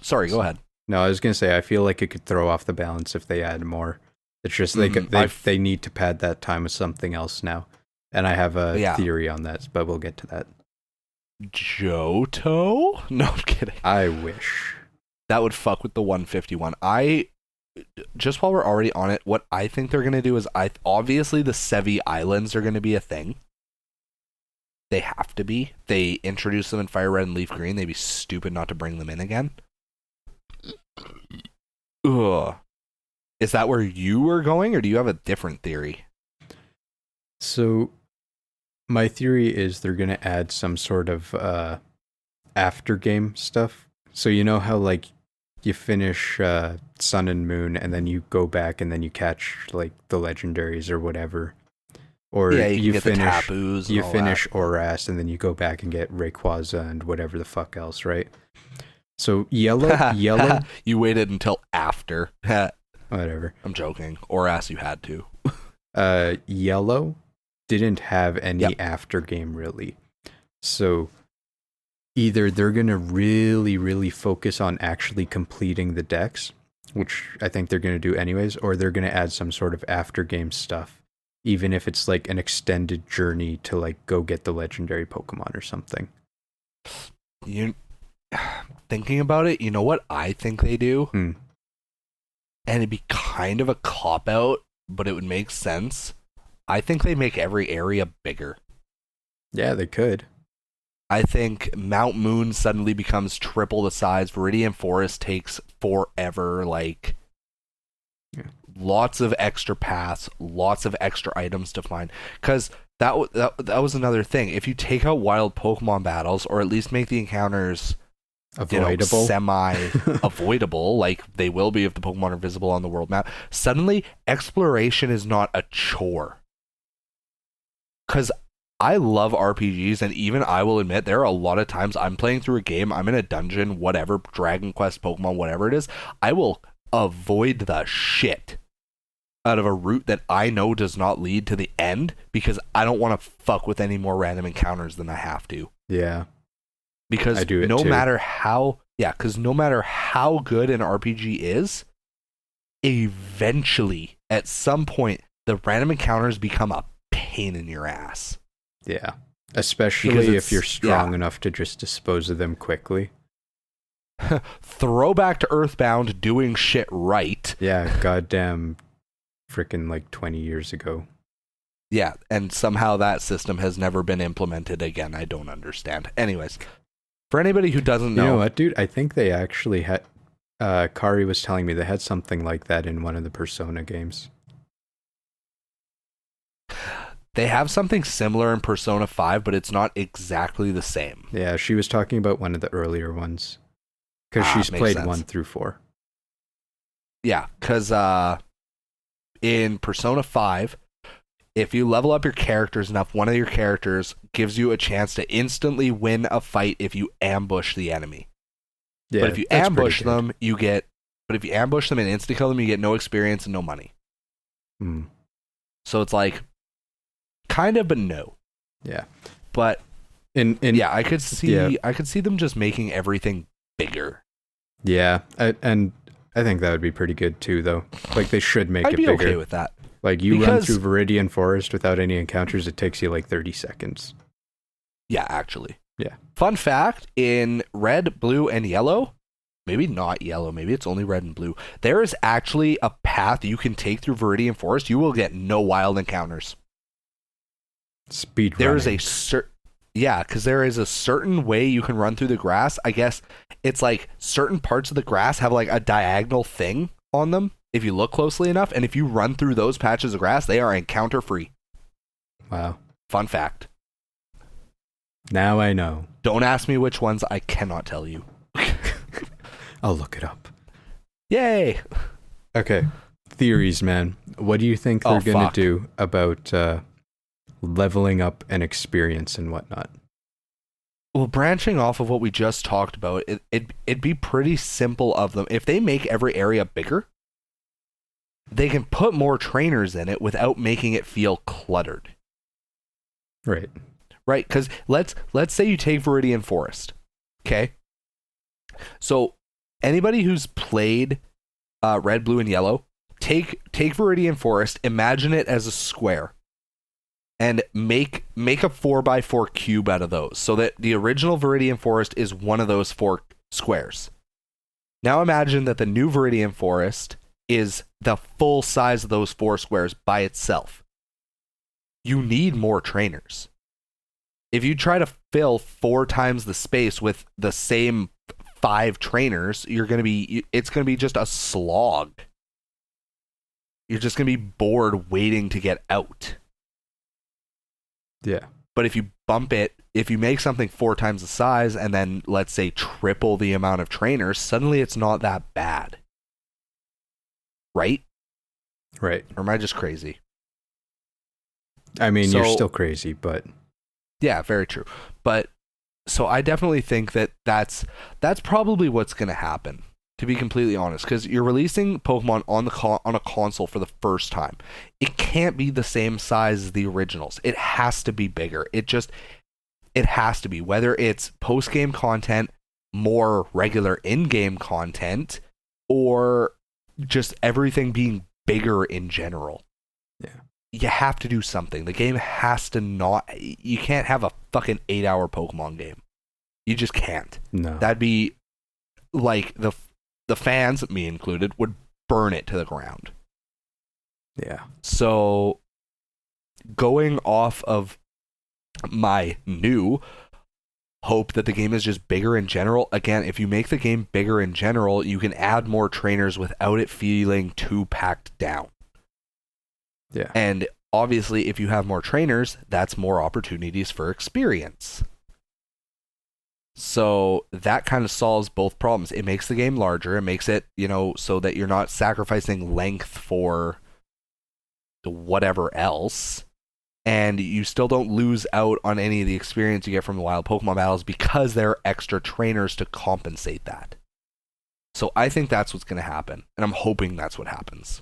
Speaker 3: Sorry, go ahead.
Speaker 2: No, I was gonna say I feel like it could throw off the balance if they add more. It's just they need to pad that time with something else now, and I have a theory on that, but we'll get to that.
Speaker 3: Johto? No, I'm kidding.
Speaker 2: I wish
Speaker 3: that would fuck with the 151. Just while we're already on it, what I think they're gonna do is obviously the Sevi Islands are gonna be a thing. They have to be. They introduced them in Fire Red and Leaf Green. They'd be stupid not to bring them in again. Ugh. Is that where you were going, or do you have a different theory?
Speaker 2: So, my theory is they're going to add some sort of after game stuff. So you know how like you finish Sun and Moon, and then you go back and then you catch like the legendaries or whatever. Or you finish Oras, and then you go back and get Rayquaza and whatever the fuck else, right? So yellow.
Speaker 3: You waited until after.
Speaker 2: Whatever.
Speaker 3: I'm joking. Oras, you had to.
Speaker 2: Yellow didn't have any after game really. So either they're gonna really, really focus on actually completing the decks, which I think they're gonna do anyways, or they're gonna add some sort of after game stuff. Even if it's like an extended journey to like go get the legendary Pokemon or something.
Speaker 3: You thinking about it, you know what I think they do? And it'd be kind of a cop out, but it would make sense. I think they make every area bigger.
Speaker 2: Yeah, they could.
Speaker 3: I think Mount Moon suddenly becomes triple the size. Viridian Forest takes forever, like lots of extra paths, lots of extra items to find. Because that was another thing. If you take out wild Pokemon battles, or at least make the encounters
Speaker 2: avoidable,
Speaker 3: semi-avoidable, like they will be if the Pokemon are visible on the world map, suddenly exploration is not a chore. Because I love RPGs, and even I will admit there are a lot of times I'm playing through a game, I'm in a dungeon, whatever, Dragon Quest, Pokemon, whatever it is, I will avoid the shit out of a route that I know does not lead to the end because I don't want to fuck with any more random encounters than I have to.
Speaker 2: Yeah.
Speaker 3: Because
Speaker 2: I do it
Speaker 3: no
Speaker 2: too.
Speaker 3: matter how good an RPG is, eventually, at some point, the random encounters become a pain in your ass.
Speaker 2: Yeah. Especially if you're strong enough to just dispose of them quickly.
Speaker 3: Throwback to Earthbound doing shit right.
Speaker 2: Yeah, goddamn freaking like 20 years ago.
Speaker 3: Yeah, and somehow that system has never been implemented again. I don't understand. Anyways, for anybody who doesn't know...
Speaker 2: You know what, dude? I think they actually had... Kari was telling me they had something like that in one of the Persona games.
Speaker 3: They have something similar in Persona 5, but it's not exactly the same.
Speaker 2: Yeah, she was talking about one of the earlier ones. Because she's played sense. 1 through 4.
Speaker 3: Yeah, because in Persona 5, if you level up your characters enough, one of your characters gives you a chance to instantly win a fight if you ambush the enemy. Yeah, but if you ambush them, you get... But if you ambush them and insta-kill them, you get no experience and no money. So it's like... Kind of, but no.
Speaker 2: Yeah.
Speaker 3: But... I could see them just making everything bigger.
Speaker 2: Yeah, and I think that would be pretty good too, though. Like, they should make it bigger. I'd be
Speaker 3: okay with that.
Speaker 2: Like, you run through Viridian Forest without any encounters, it takes you like 30 seconds.
Speaker 3: Yeah, actually.
Speaker 2: Yeah.
Speaker 3: Fun fact, in red, blue, and yellow, maybe not yellow, maybe it's only red and blue, there is actually a path you can take through Viridian Forest. You will get no wild encounters.
Speaker 2: Speed
Speaker 3: There
Speaker 2: running.
Speaker 3: is a Yeah, because there is a certain way you can run through the grass. I guess it's like certain parts of the grass have like a diagonal thing on them if you look closely enough. And if you run through those patches of grass, they are encounter free.
Speaker 2: Wow.
Speaker 3: Fun fact.
Speaker 2: Now I know.
Speaker 3: Don't ask me which ones. I cannot tell you.
Speaker 2: I'll look it up.
Speaker 3: Yay.
Speaker 2: Okay. Theories, man. What do you think they're going to do about leveling up and experience and whatnot?
Speaker 3: Well, branching off of what we just talked about, it'd be pretty simple of them. If they make every area bigger, they can put more trainers in it without making it feel cluttered.
Speaker 2: Right.
Speaker 3: Right? Because let's say you take Viridian Forest. Okay? So anybody who's played Red, Blue, and Yellow, take Viridian Forest, imagine it as a square, and make a 4x4 cube out of those, so that the original Viridian Forest is one of those 4 squares. Now imagine that the new Viridian Forest is the full size of those 4 squares by itself. You need more trainers. If you try to fill 4 times the space with the same 5 trainers, it's going to be just a slog. You're just going to be bored waiting to get out.
Speaker 2: Yeah.
Speaker 3: But if you make something 4 times the size and then, let's say, triple the amount of trainers, suddenly it's not that bad. Right?
Speaker 2: Right.
Speaker 3: Or am I just crazy?
Speaker 2: I mean, you're still crazy, but...
Speaker 3: Yeah, very true. But, so I definitely think that's probably what's going to happen, to be completely honest, because you're releasing Pokemon on a console for the first time. It can't be the same size as the originals. It has to be bigger. It has to be, whether it's post-game content, more regular in-game content, or just everything being bigger in general.
Speaker 2: Yeah.
Speaker 3: You have to do something. The game has to not... You can't have a fucking 8-hour Pokemon game. You just can't.
Speaker 2: No.
Speaker 3: That'd be like the fans, me included, would burn it to the ground.
Speaker 2: Yeah.
Speaker 3: So, going off of my new hope that the game is just bigger in general, again, if you make the game bigger in general, you can add more trainers without it feeling too packed down.
Speaker 2: Yeah.
Speaker 3: And obviously, if you have more trainers, that's more opportunities for experience. So that kind of solves both problems. It makes the game larger. It makes it, so that you're not sacrificing length for whatever else. And you still don't lose out on any of the experience you get from the wild Pokemon battles because there are extra trainers to compensate that. So I think that's what's going to happen. And I'm hoping that's what happens.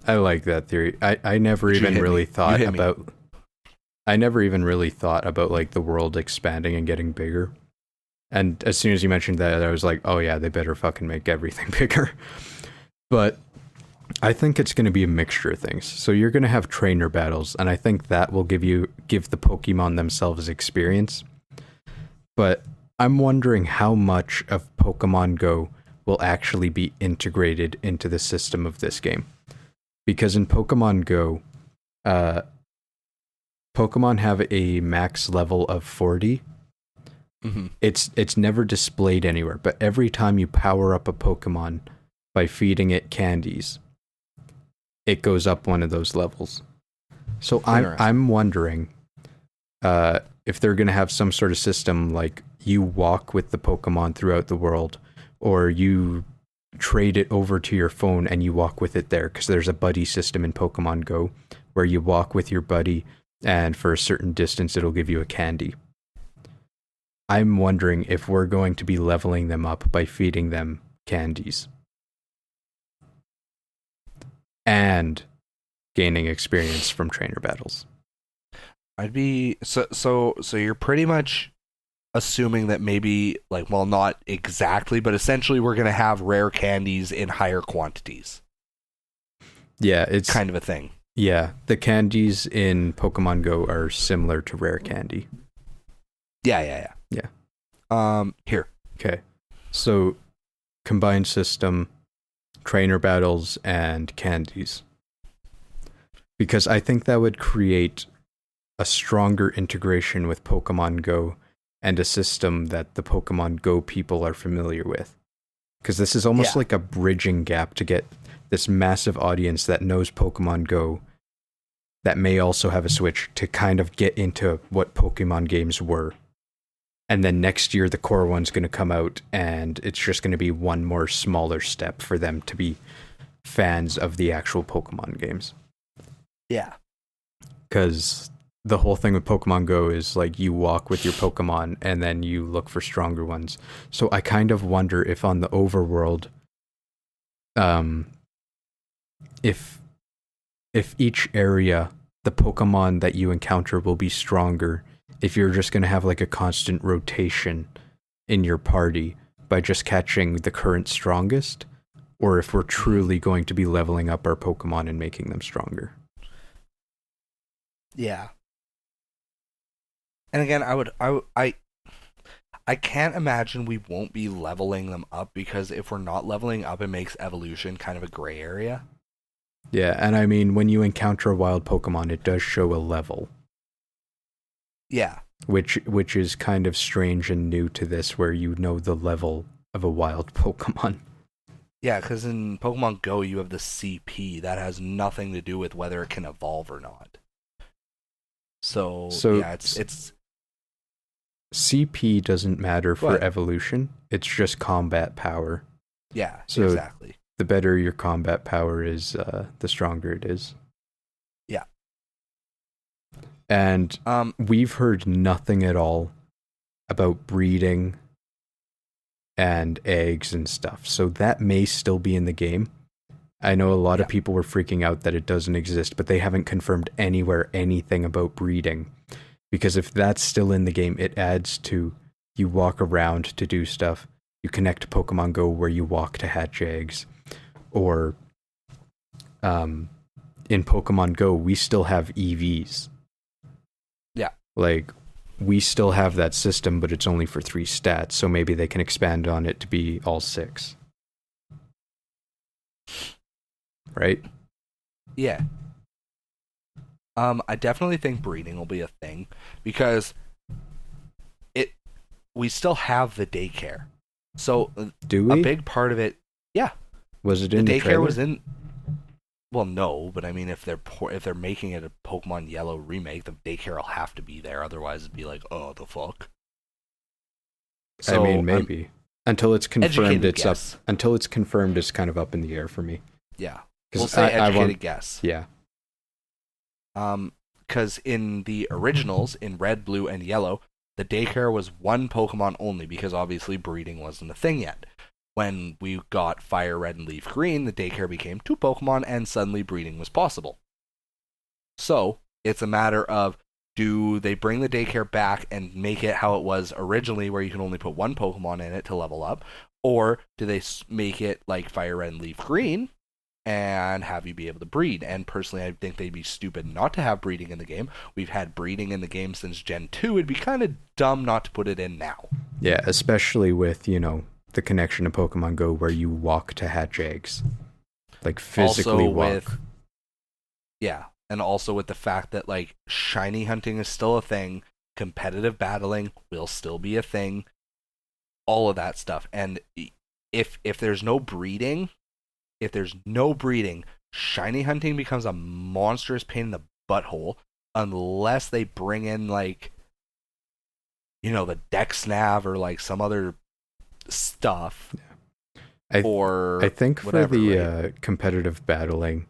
Speaker 2: I like that theory. I never even really thought about... I never even really thought about, like, the world expanding and getting bigger. And as soon as you mentioned that, I was like, oh yeah, they better fucking make everything bigger. But I think it's going to be a mixture of things. So you're going to have trainer battles, and I think that will give the Pokemon themselves experience. But I'm wondering how much of Pokemon Go will actually be integrated into the system of this game. Because in Pokemon Go, Pokemon have a max level of 40.
Speaker 3: Mm-hmm.
Speaker 2: It's never displayed anywhere, but every time you power up a Pokemon by feeding it candies, it goes up one of those levels. So I'm wondering if they're going to have some sort of system like you walk with the Pokemon throughout the world, or you trade it over to your phone and you walk with it there, because there's a buddy system in Pokemon Go where you walk with your buddy, and for a certain distance it'll give you a candy. I'm wondering if we're going to be leveling them up by feeding them candies and gaining experience from trainer battles.
Speaker 3: I'd be so you're pretty much assuming that maybe, like, well, not exactly, but essentially we're going to have rare candies in higher quantities.
Speaker 2: Yeah, it's
Speaker 3: kind of a thing.
Speaker 2: Yeah, the candies in Pokemon Go are similar to rare candy.
Speaker 3: Yeah. Here.
Speaker 2: Okay. So, combined system, trainer battles, and candies. Because I think that would create a stronger integration with Pokemon Go and a system that the Pokemon Go people are familiar with. Because this is almost like a bridging gap to get this massive audience that knows Pokemon Go that may also have a Switch to kind of get into what Pokemon games were. And then next year, the core one's going to come out, and it's just going to be one more smaller step for them to be fans of the actual Pokemon games.
Speaker 3: Yeah.
Speaker 2: Because the whole thing with Pokemon Go is, like, you walk with your Pokemon, and then you look for stronger ones. So I kind of wonder if on the overworld, if each area, the Pokemon that you encounter will be stronger if you're just going to have like a constant rotation in your party by just catching the current strongest, or if we're truly going to be leveling up our Pokemon and making them stronger.
Speaker 3: Yeah. And again, I can't imagine we won't be leveling them up, because if we're not leveling up, it makes evolution kind of a gray area.
Speaker 2: Yeah, and I mean, when you encounter a wild Pokemon, it does show a level.
Speaker 3: Yeah.
Speaker 2: Which is kind of strange and new to this, where you know the level of a wild Pokemon.
Speaker 3: Yeah, because in Pokemon Go, you have the CP. That has nothing to do with whether it can evolve or not. So yeah, it's
Speaker 2: CP doesn't matter for
Speaker 3: What?
Speaker 2: evolution. It's just combat power.
Speaker 3: Yeah,
Speaker 2: So
Speaker 3: exactly.
Speaker 2: the better your combat power is, the stronger it is.
Speaker 3: Yeah.
Speaker 2: And we've heard nothing at all about breeding and eggs and stuff. So that may still be in the game. I know a lot of people were freaking out that it doesn't exist, but they haven't confirmed anywhere anything about breeding. Because if that's still in the game, it adds to you walk around to do stuff. You connect to Pokemon Go where you walk to hatch eggs. Or in Pokemon Go, we still have EVs.
Speaker 3: Yeah.
Speaker 2: Like, we still have that system, but it's only for 3 stats, so maybe they can expand on it to be all 6. Right?
Speaker 3: Yeah. I definitely think breeding will be a thing, because we still have the daycare. So
Speaker 2: Do we?
Speaker 3: a big part of it, yeah.
Speaker 2: Was it in
Speaker 3: the
Speaker 2: the
Speaker 3: daycare
Speaker 2: trailer?
Speaker 3: was in. Well, no, but I mean, if they're making it a Pokemon Yellow remake, the daycare will have to be there. Otherwise, it'd be like, oh, the fuck.
Speaker 2: So, I mean, maybe until it's confirmed, it's
Speaker 3: guess.
Speaker 2: up. Until it's confirmed, it's kind of up in the air for me.
Speaker 3: Yeah, we'll say educated guess.
Speaker 2: Yeah.
Speaker 3: Because in the originals, in Red, Blue, and Yellow, the daycare was 1 Pokemon only, because obviously breeding wasn't a thing yet. When we got Fire Red and Leaf Green, the daycare became 2 Pokemon, and suddenly breeding was possible. So, it's a matter of, do they bring the daycare back and make it how it was originally, where you can only put 1 Pokemon in it to level up? Or do they make it like Fire Red and Leaf Green and have you be able to breed? And personally, I think they'd be stupid not to have breeding in the game. We've had breeding in the game since Gen 2. It'd be kind of dumb not to put it in now.
Speaker 2: Yeah, especially with, the connection to Pokemon Go where you walk to hatch eggs. Like, physically walk.
Speaker 3: Yeah, and also with the fact that, like, shiny hunting is still a thing, competitive battling will still be a thing, all of that stuff. And if there's no breeding, shiny hunting becomes a monstrous pain in the butthole, unless they bring in, like, the Dexnav or, like, some other stuff.
Speaker 2: Yeah.
Speaker 3: I
Speaker 2: think
Speaker 3: whatever,
Speaker 2: for the
Speaker 3: right?
Speaker 2: competitive battling,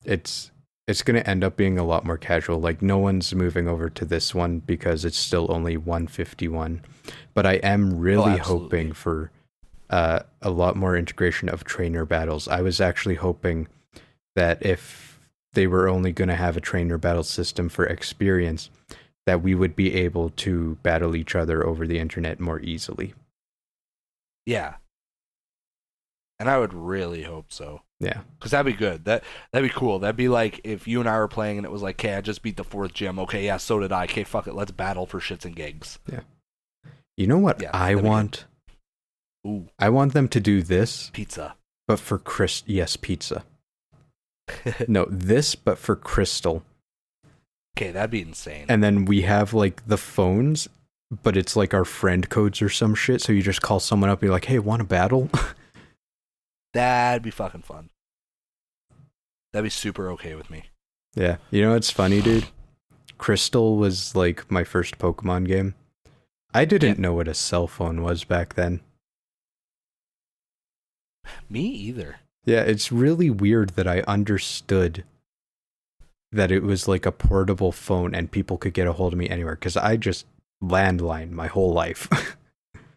Speaker 2: it's going to end up being a lot more casual. Like, no one's moving over to this one because it's still only 151. But I am really hoping for a lot more integration of trainer battles. I was actually hoping that if they were only going to have a trainer battle system for experience, that we would be able to battle each other over the internet more easily.
Speaker 3: Yeah. And I would really hope so.
Speaker 2: Yeah.
Speaker 3: Because that'd be good. That'd be cool. That'd be like if you and I were playing and it was like, okay, I just beat the 4th gym. Okay, yeah, so did I. Okay, fuck it. Let's battle for shits and gigs.
Speaker 2: Yeah. You know what I want?
Speaker 3: Ooh.
Speaker 2: I want them to do this.
Speaker 3: Pizza.
Speaker 2: But for yes, pizza. No, this, but for Crystal.
Speaker 3: Okay, that'd be insane.
Speaker 2: And then we have, like, the phones, but it's like our friend codes or some shit, so you just call someone up and be like, hey, want to battle?
Speaker 3: That'd be fucking fun. That'd be super okay with me.
Speaker 2: Yeah. You know what's funny, dude? Crystal was, like, my first Pokemon game. I didn't know what a cell phone was back then.
Speaker 3: Me either.
Speaker 2: Yeah, it's really weird that I understood that it was like a portable phone and people could get a hold of me anywhere, because I just landline my whole life.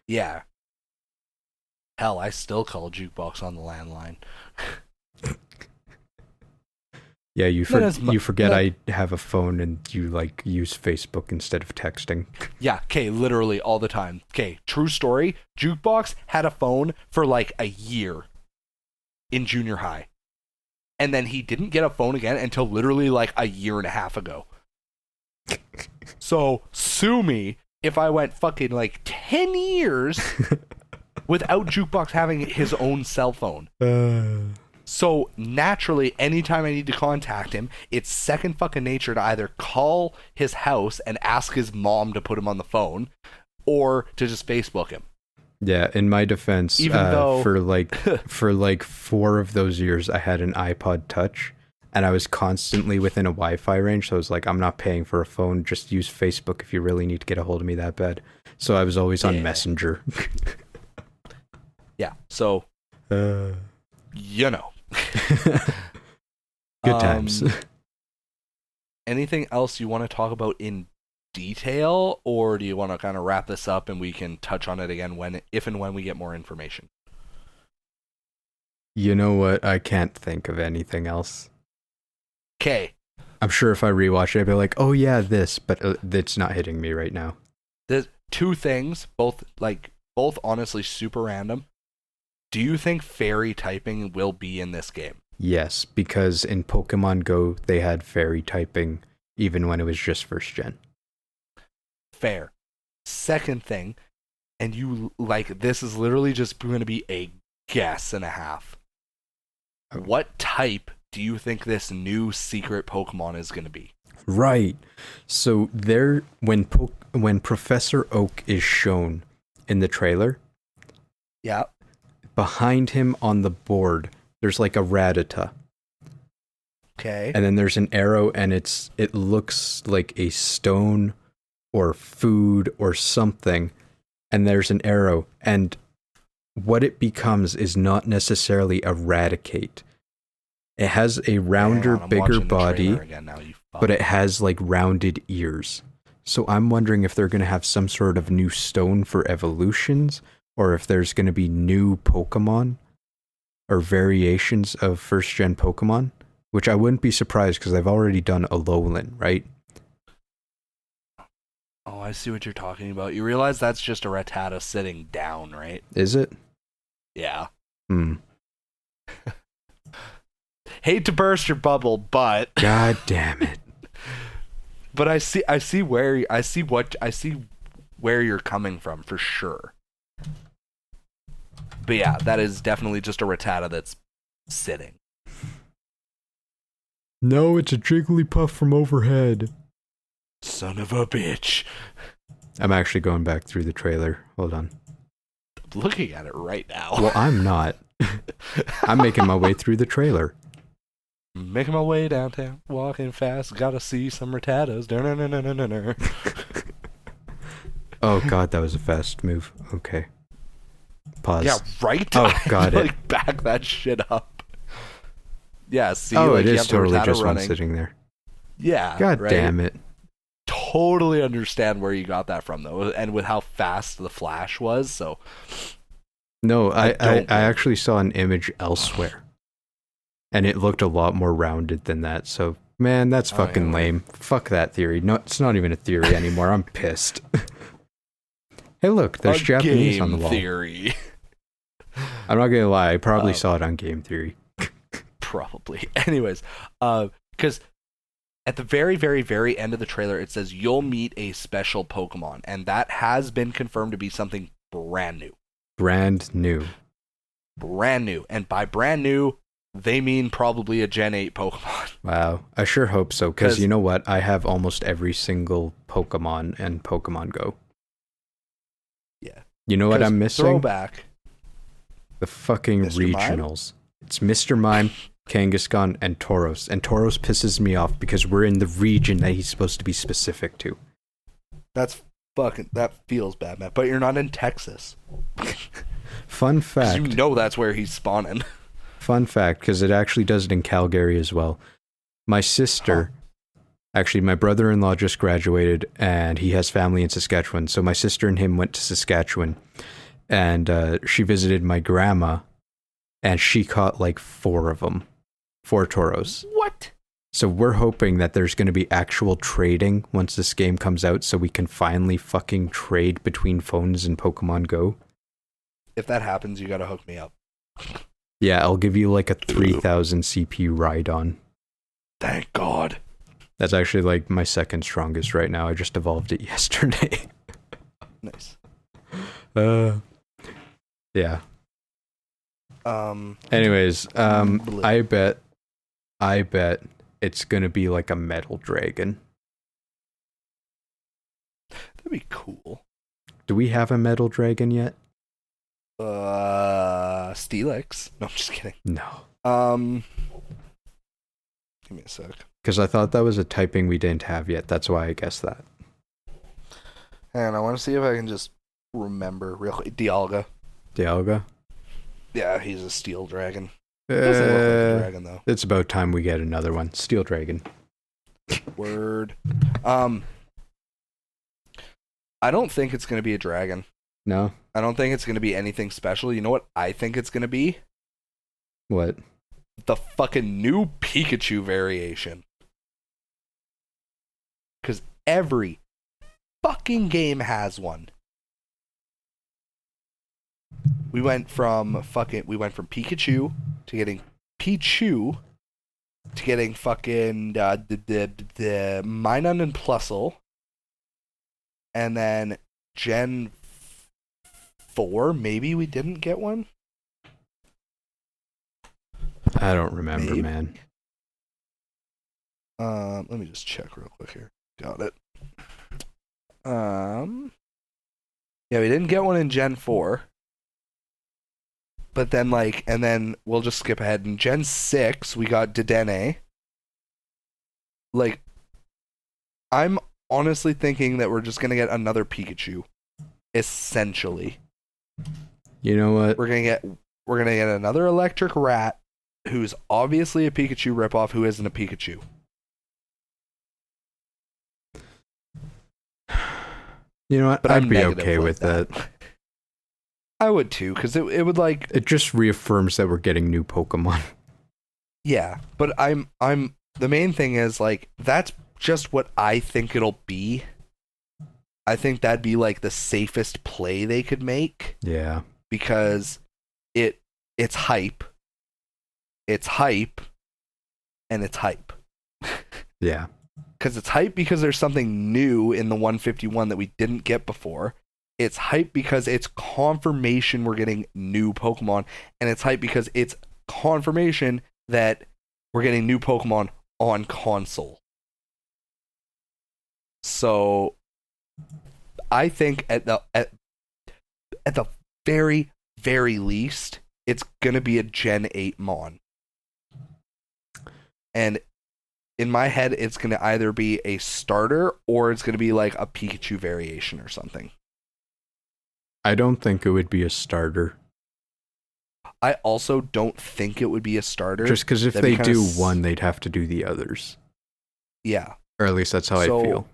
Speaker 3: Yeah. Hell, I still call Jukebox on the landline.
Speaker 2: Yeah, you forget
Speaker 3: no.
Speaker 2: I have a phone and you like use Facebook instead of texting.
Speaker 3: Yeah, okay, literally all the time. Okay, true story. Jukebox had a phone for like a year in junior high. And then he didn't get a phone again until literally like a year and a half ago. So, sue me if I went fucking like 10 years without Jukebox having his own cell phone. So, naturally, anytime I need to contact him, it's second fucking nature to either call his house and ask his mom to put him on the phone or to just Facebook him.
Speaker 2: Yeah, in my defense,
Speaker 3: Even though
Speaker 2: for like 4 of those years, I had an iPod Touch, and I was constantly within a Wi-Fi range. So I was like, I'm not paying for a phone. Just use Facebook if you really need to get a hold of me that bad. So I was always on Messenger.
Speaker 3: Yeah. So, you know,
Speaker 2: good times.
Speaker 3: Anything else you want to talk about in detail, or do you want to kind of wrap this up and we can touch on it again if and when we get more information?
Speaker 2: You know what? I can't think of anything else.
Speaker 3: Okay.
Speaker 2: I'm sure if I rewatch it, I'd be like, oh yeah, this, but it's not hitting me right now.
Speaker 3: There's 2 things, both honestly super random. Do you think fairy typing will be in this game?
Speaker 2: Yes, because in Pokemon Go, they had fairy typing even when it was just first gen.
Speaker 3: Fair. Second thing, and you like this is literally just going to be a guess and a half. What type do you think this new secret Pokemon is going to be?
Speaker 2: Right. So when Professor Oak is shown in the trailer,
Speaker 3: yeah,
Speaker 2: behind him on the board, there's like a Rattata.
Speaker 3: Okay.
Speaker 2: And then there's an arrow, and it looks like a stone or food or something, and there's an arrow, and what it becomes is not necessarily Eradicate. It has a rounder, bigger body, but it has like rounded ears. So I'm wondering if they're going to have some sort of new stone for evolutions, or if there's going to be new Pokemon or variations of first-gen Pokemon, which I wouldn't be surprised because they've already done Alolan, right?
Speaker 3: Oh, I see what you're talking about. You realize that's just a Rattata sitting down, right?
Speaker 2: Is it?
Speaker 3: Yeah.
Speaker 2: Hmm.
Speaker 3: Hate to burst your bubble, but
Speaker 2: God damn it.
Speaker 3: But I see where you're coming from for sure. But yeah, that is definitely just a Rattata that's sitting.
Speaker 2: No, it's a Jigglypuff from overhead.
Speaker 3: Son of a bitch.
Speaker 2: I'm actually going back through the trailer. Hold on.
Speaker 3: I'm looking at it right now.
Speaker 2: Well, I'm not. I'm making my way through the trailer.
Speaker 3: Making my way downtown, walking fast, gotta see some Rattatas.
Speaker 2: Oh god, that was a fast move. Okay. Pause.
Speaker 3: Yeah, right?
Speaker 2: Oh, got it.
Speaker 3: Like, back that shit up. Yeah, see,
Speaker 2: oh,
Speaker 3: like,
Speaker 2: it
Speaker 3: you
Speaker 2: is
Speaker 3: have
Speaker 2: totally
Speaker 3: Rattata
Speaker 2: just
Speaker 3: running.
Speaker 2: one sitting there.
Speaker 3: Yeah.
Speaker 2: God
Speaker 3: right?
Speaker 2: damn it.
Speaker 3: Totally understand where you got that from, though, and with how fast the flash was, so...
Speaker 2: No, I actually saw an image elsewhere. And it looked a lot more rounded than that, so... Man, that's fucking lame. Fuck that theory. No, it's not even a theory anymore. I'm pissed. Hey, look, there's Japanese on the wall.
Speaker 3: Theory.
Speaker 2: I'm not gonna lie, I probably saw it on Game Theory.
Speaker 3: Probably. Anyways, because at the very, very, very end of the trailer, it says you'll meet a special Pokemon, and that has been confirmed to be something brand new.
Speaker 2: Brand new.
Speaker 3: Brand new. And by brand new, they mean probably a Gen 8 Pokemon.
Speaker 2: Wow. I sure hope so, because you know what? I have almost every single Pokemon in Pokemon Go.
Speaker 3: Yeah.
Speaker 2: You know what I'm missing?
Speaker 3: Throwback.
Speaker 2: The fucking
Speaker 3: Mr.
Speaker 2: regionals. It's Mr. Mime, Kangaskhan, and Tauros. And Tauros pisses me off because we're in the region that he's supposed to be specific to.
Speaker 3: That feels bad, man. But you're not in Texas.
Speaker 2: Fun fact.
Speaker 3: You know that's where he's spawning.
Speaker 2: Fun fact, because it actually does it in Calgary as well. My sister, actually my brother-in-law just graduated and he has family in Saskatchewan. So my sister and him went to Saskatchewan and she visited my grandma and she caught like 4 of them. 4 Tauros.
Speaker 3: What?
Speaker 2: So we're hoping that there's going to be actual trading once this game comes out, so we can finally fucking trade between phones and Pokemon Go.
Speaker 3: If that happens, you gotta hook me up.
Speaker 2: Yeah, I'll give you like a 3000 CPU Rhydon.
Speaker 3: Thank God.
Speaker 2: That's actually like my second strongest right now. I just evolved it yesterday.
Speaker 3: Nice.
Speaker 2: Yeah. Anyways, I bet it's gonna be like a metal dragon.
Speaker 3: That'd be cool.
Speaker 2: Do we have a metal dragon yet?
Speaker 3: Steelix. No, I'm just kidding.
Speaker 2: No.
Speaker 3: Give me a sec.
Speaker 2: Because I thought that was a typing we didn't have yet. That's why I guessed that.
Speaker 3: And I want to see if I can just remember real quick. Dialga.
Speaker 2: Dialga?
Speaker 3: Yeah, he's a steel dragon. Doesn't look like a dragon though.
Speaker 2: It's about time we get another one. Steel dragon.
Speaker 3: Word. I don't think it's gonna be a dragon.
Speaker 2: No?
Speaker 3: I don't think it's gonna be anything special. You know what I think it's gonna be?
Speaker 2: What?
Speaker 3: The fucking new Pikachu variation. Because every fucking game has one. We went from Pikachu to getting Pichu to getting fucking the Minun and Plusle, and then Gen 4 maybe we didn't get one.
Speaker 2: I don't remember,
Speaker 3: Maybe.
Speaker 2: man.
Speaker 3: Let me just check real quick here. Got it. Yeah, we didn't get one in Gen 4. But then, and then we'll just skip ahead. In Gen 6, we got Dedenne. I'm honestly thinking that we're just going to get another Pikachu. Essentially.
Speaker 2: You know what?
Speaker 3: We're gonna get another electric rat who's obviously a Pikachu ripoff who isn't a Pikachu.
Speaker 2: You know what?
Speaker 3: But
Speaker 2: I'd
Speaker 3: I'm
Speaker 2: be
Speaker 3: negative
Speaker 2: okay
Speaker 3: like
Speaker 2: with that.
Speaker 3: I would too, because it would
Speaker 2: It just reaffirms that we're getting new Pokemon.
Speaker 3: Yeah, but I'm the main thing is that's just what I think it'll be. I think that'd be the safest play they could make.
Speaker 2: Yeah.
Speaker 3: Because it's hype. It's hype and it's hype.
Speaker 2: Yeah.
Speaker 3: Because it's hype because there's something new in the 151 that we didn't get before. It's hype because it's confirmation we're getting new Pokemon. And it's hype because it's confirmation that we're getting new Pokemon on console. So I think at the very, very least, it's gonna be a Gen 8 Mon. And in my head, it's gonna either be a starter or it's gonna be a Pikachu variation or something.
Speaker 2: I don't think it would be a starter.
Speaker 3: I also don't think it would be a starter.
Speaker 2: Just because if they do one, they'd have to do the others.
Speaker 3: Yeah.
Speaker 2: Or at least that's how I feel.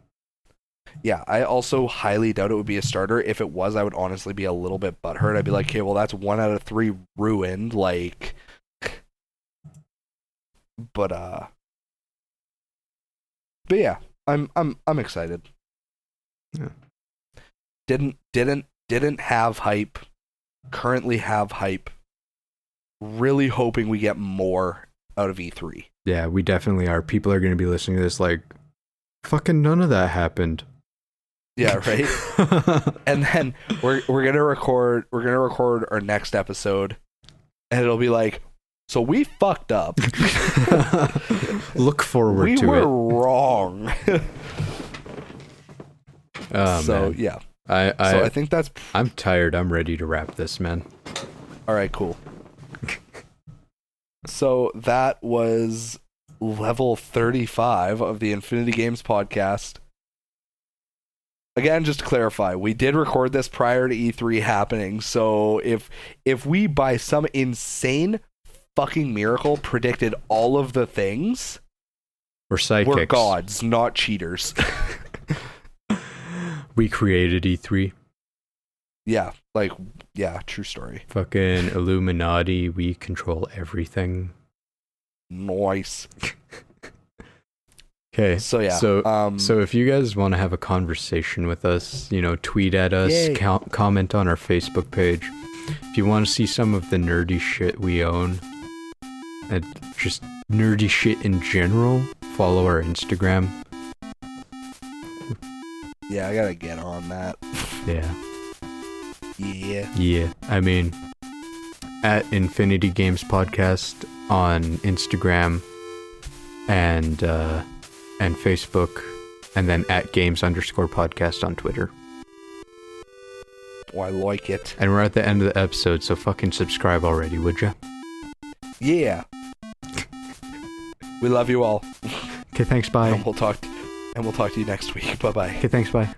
Speaker 3: Yeah, I also highly doubt it would be a starter. If it was, I would honestly be a little bit butthurt. I'd be like, okay, well, that's 1 out of 3 ruined. But yeah, I'm excited.
Speaker 2: Yeah.
Speaker 3: Didn't have hype. Currently have hype. Really hoping we get more out of E3.
Speaker 2: Yeah, we definitely are. People are going to be listening to this fucking none of that happened.
Speaker 3: Yeah, right. And then we're gonna record our next episode, and it'll be so we fucked up.
Speaker 2: Look forward to it.
Speaker 3: We were wrong.
Speaker 2: Oh,
Speaker 3: so
Speaker 2: man.
Speaker 3: yeah.
Speaker 2: I
Speaker 3: think that's.
Speaker 2: I'm tired. I'm ready to wrap this, man.
Speaker 3: All right, cool. So that was level 35 of the Infinity Games podcast. Again, just to clarify, we did record this prior to E3 happening, so if we by some insane fucking miracle predicted all of the things,
Speaker 2: we're sidekicks.
Speaker 3: We're gods, not cheaters.
Speaker 2: We created E3.
Speaker 3: Yeah, true story.
Speaker 2: Fucking Illuminati, we control everything.
Speaker 3: Nice.
Speaker 2: Okay.
Speaker 3: So yeah.
Speaker 2: So if you guys want to have a conversation with us, tweet at us,
Speaker 3: Yay.
Speaker 2: comment on our Facebook page. If you want to see some of the nerdy shit we own, and just nerdy shit in general, follow our Instagram.
Speaker 3: Yeah, I gotta get on that.
Speaker 2: Yeah.
Speaker 3: Yeah.
Speaker 2: I mean, at Infinity Games Podcast on Instagram and Facebook, and then at Games_podcast on Twitter.
Speaker 3: Oh, I like it.
Speaker 2: And we're at the end of the episode, so fucking subscribe already, would ya?
Speaker 3: Yeah. We love you all.
Speaker 2: Okay, thanks, bye.
Speaker 3: And we'll talk to you next week. Bye-bye.
Speaker 2: Okay, thanks, bye.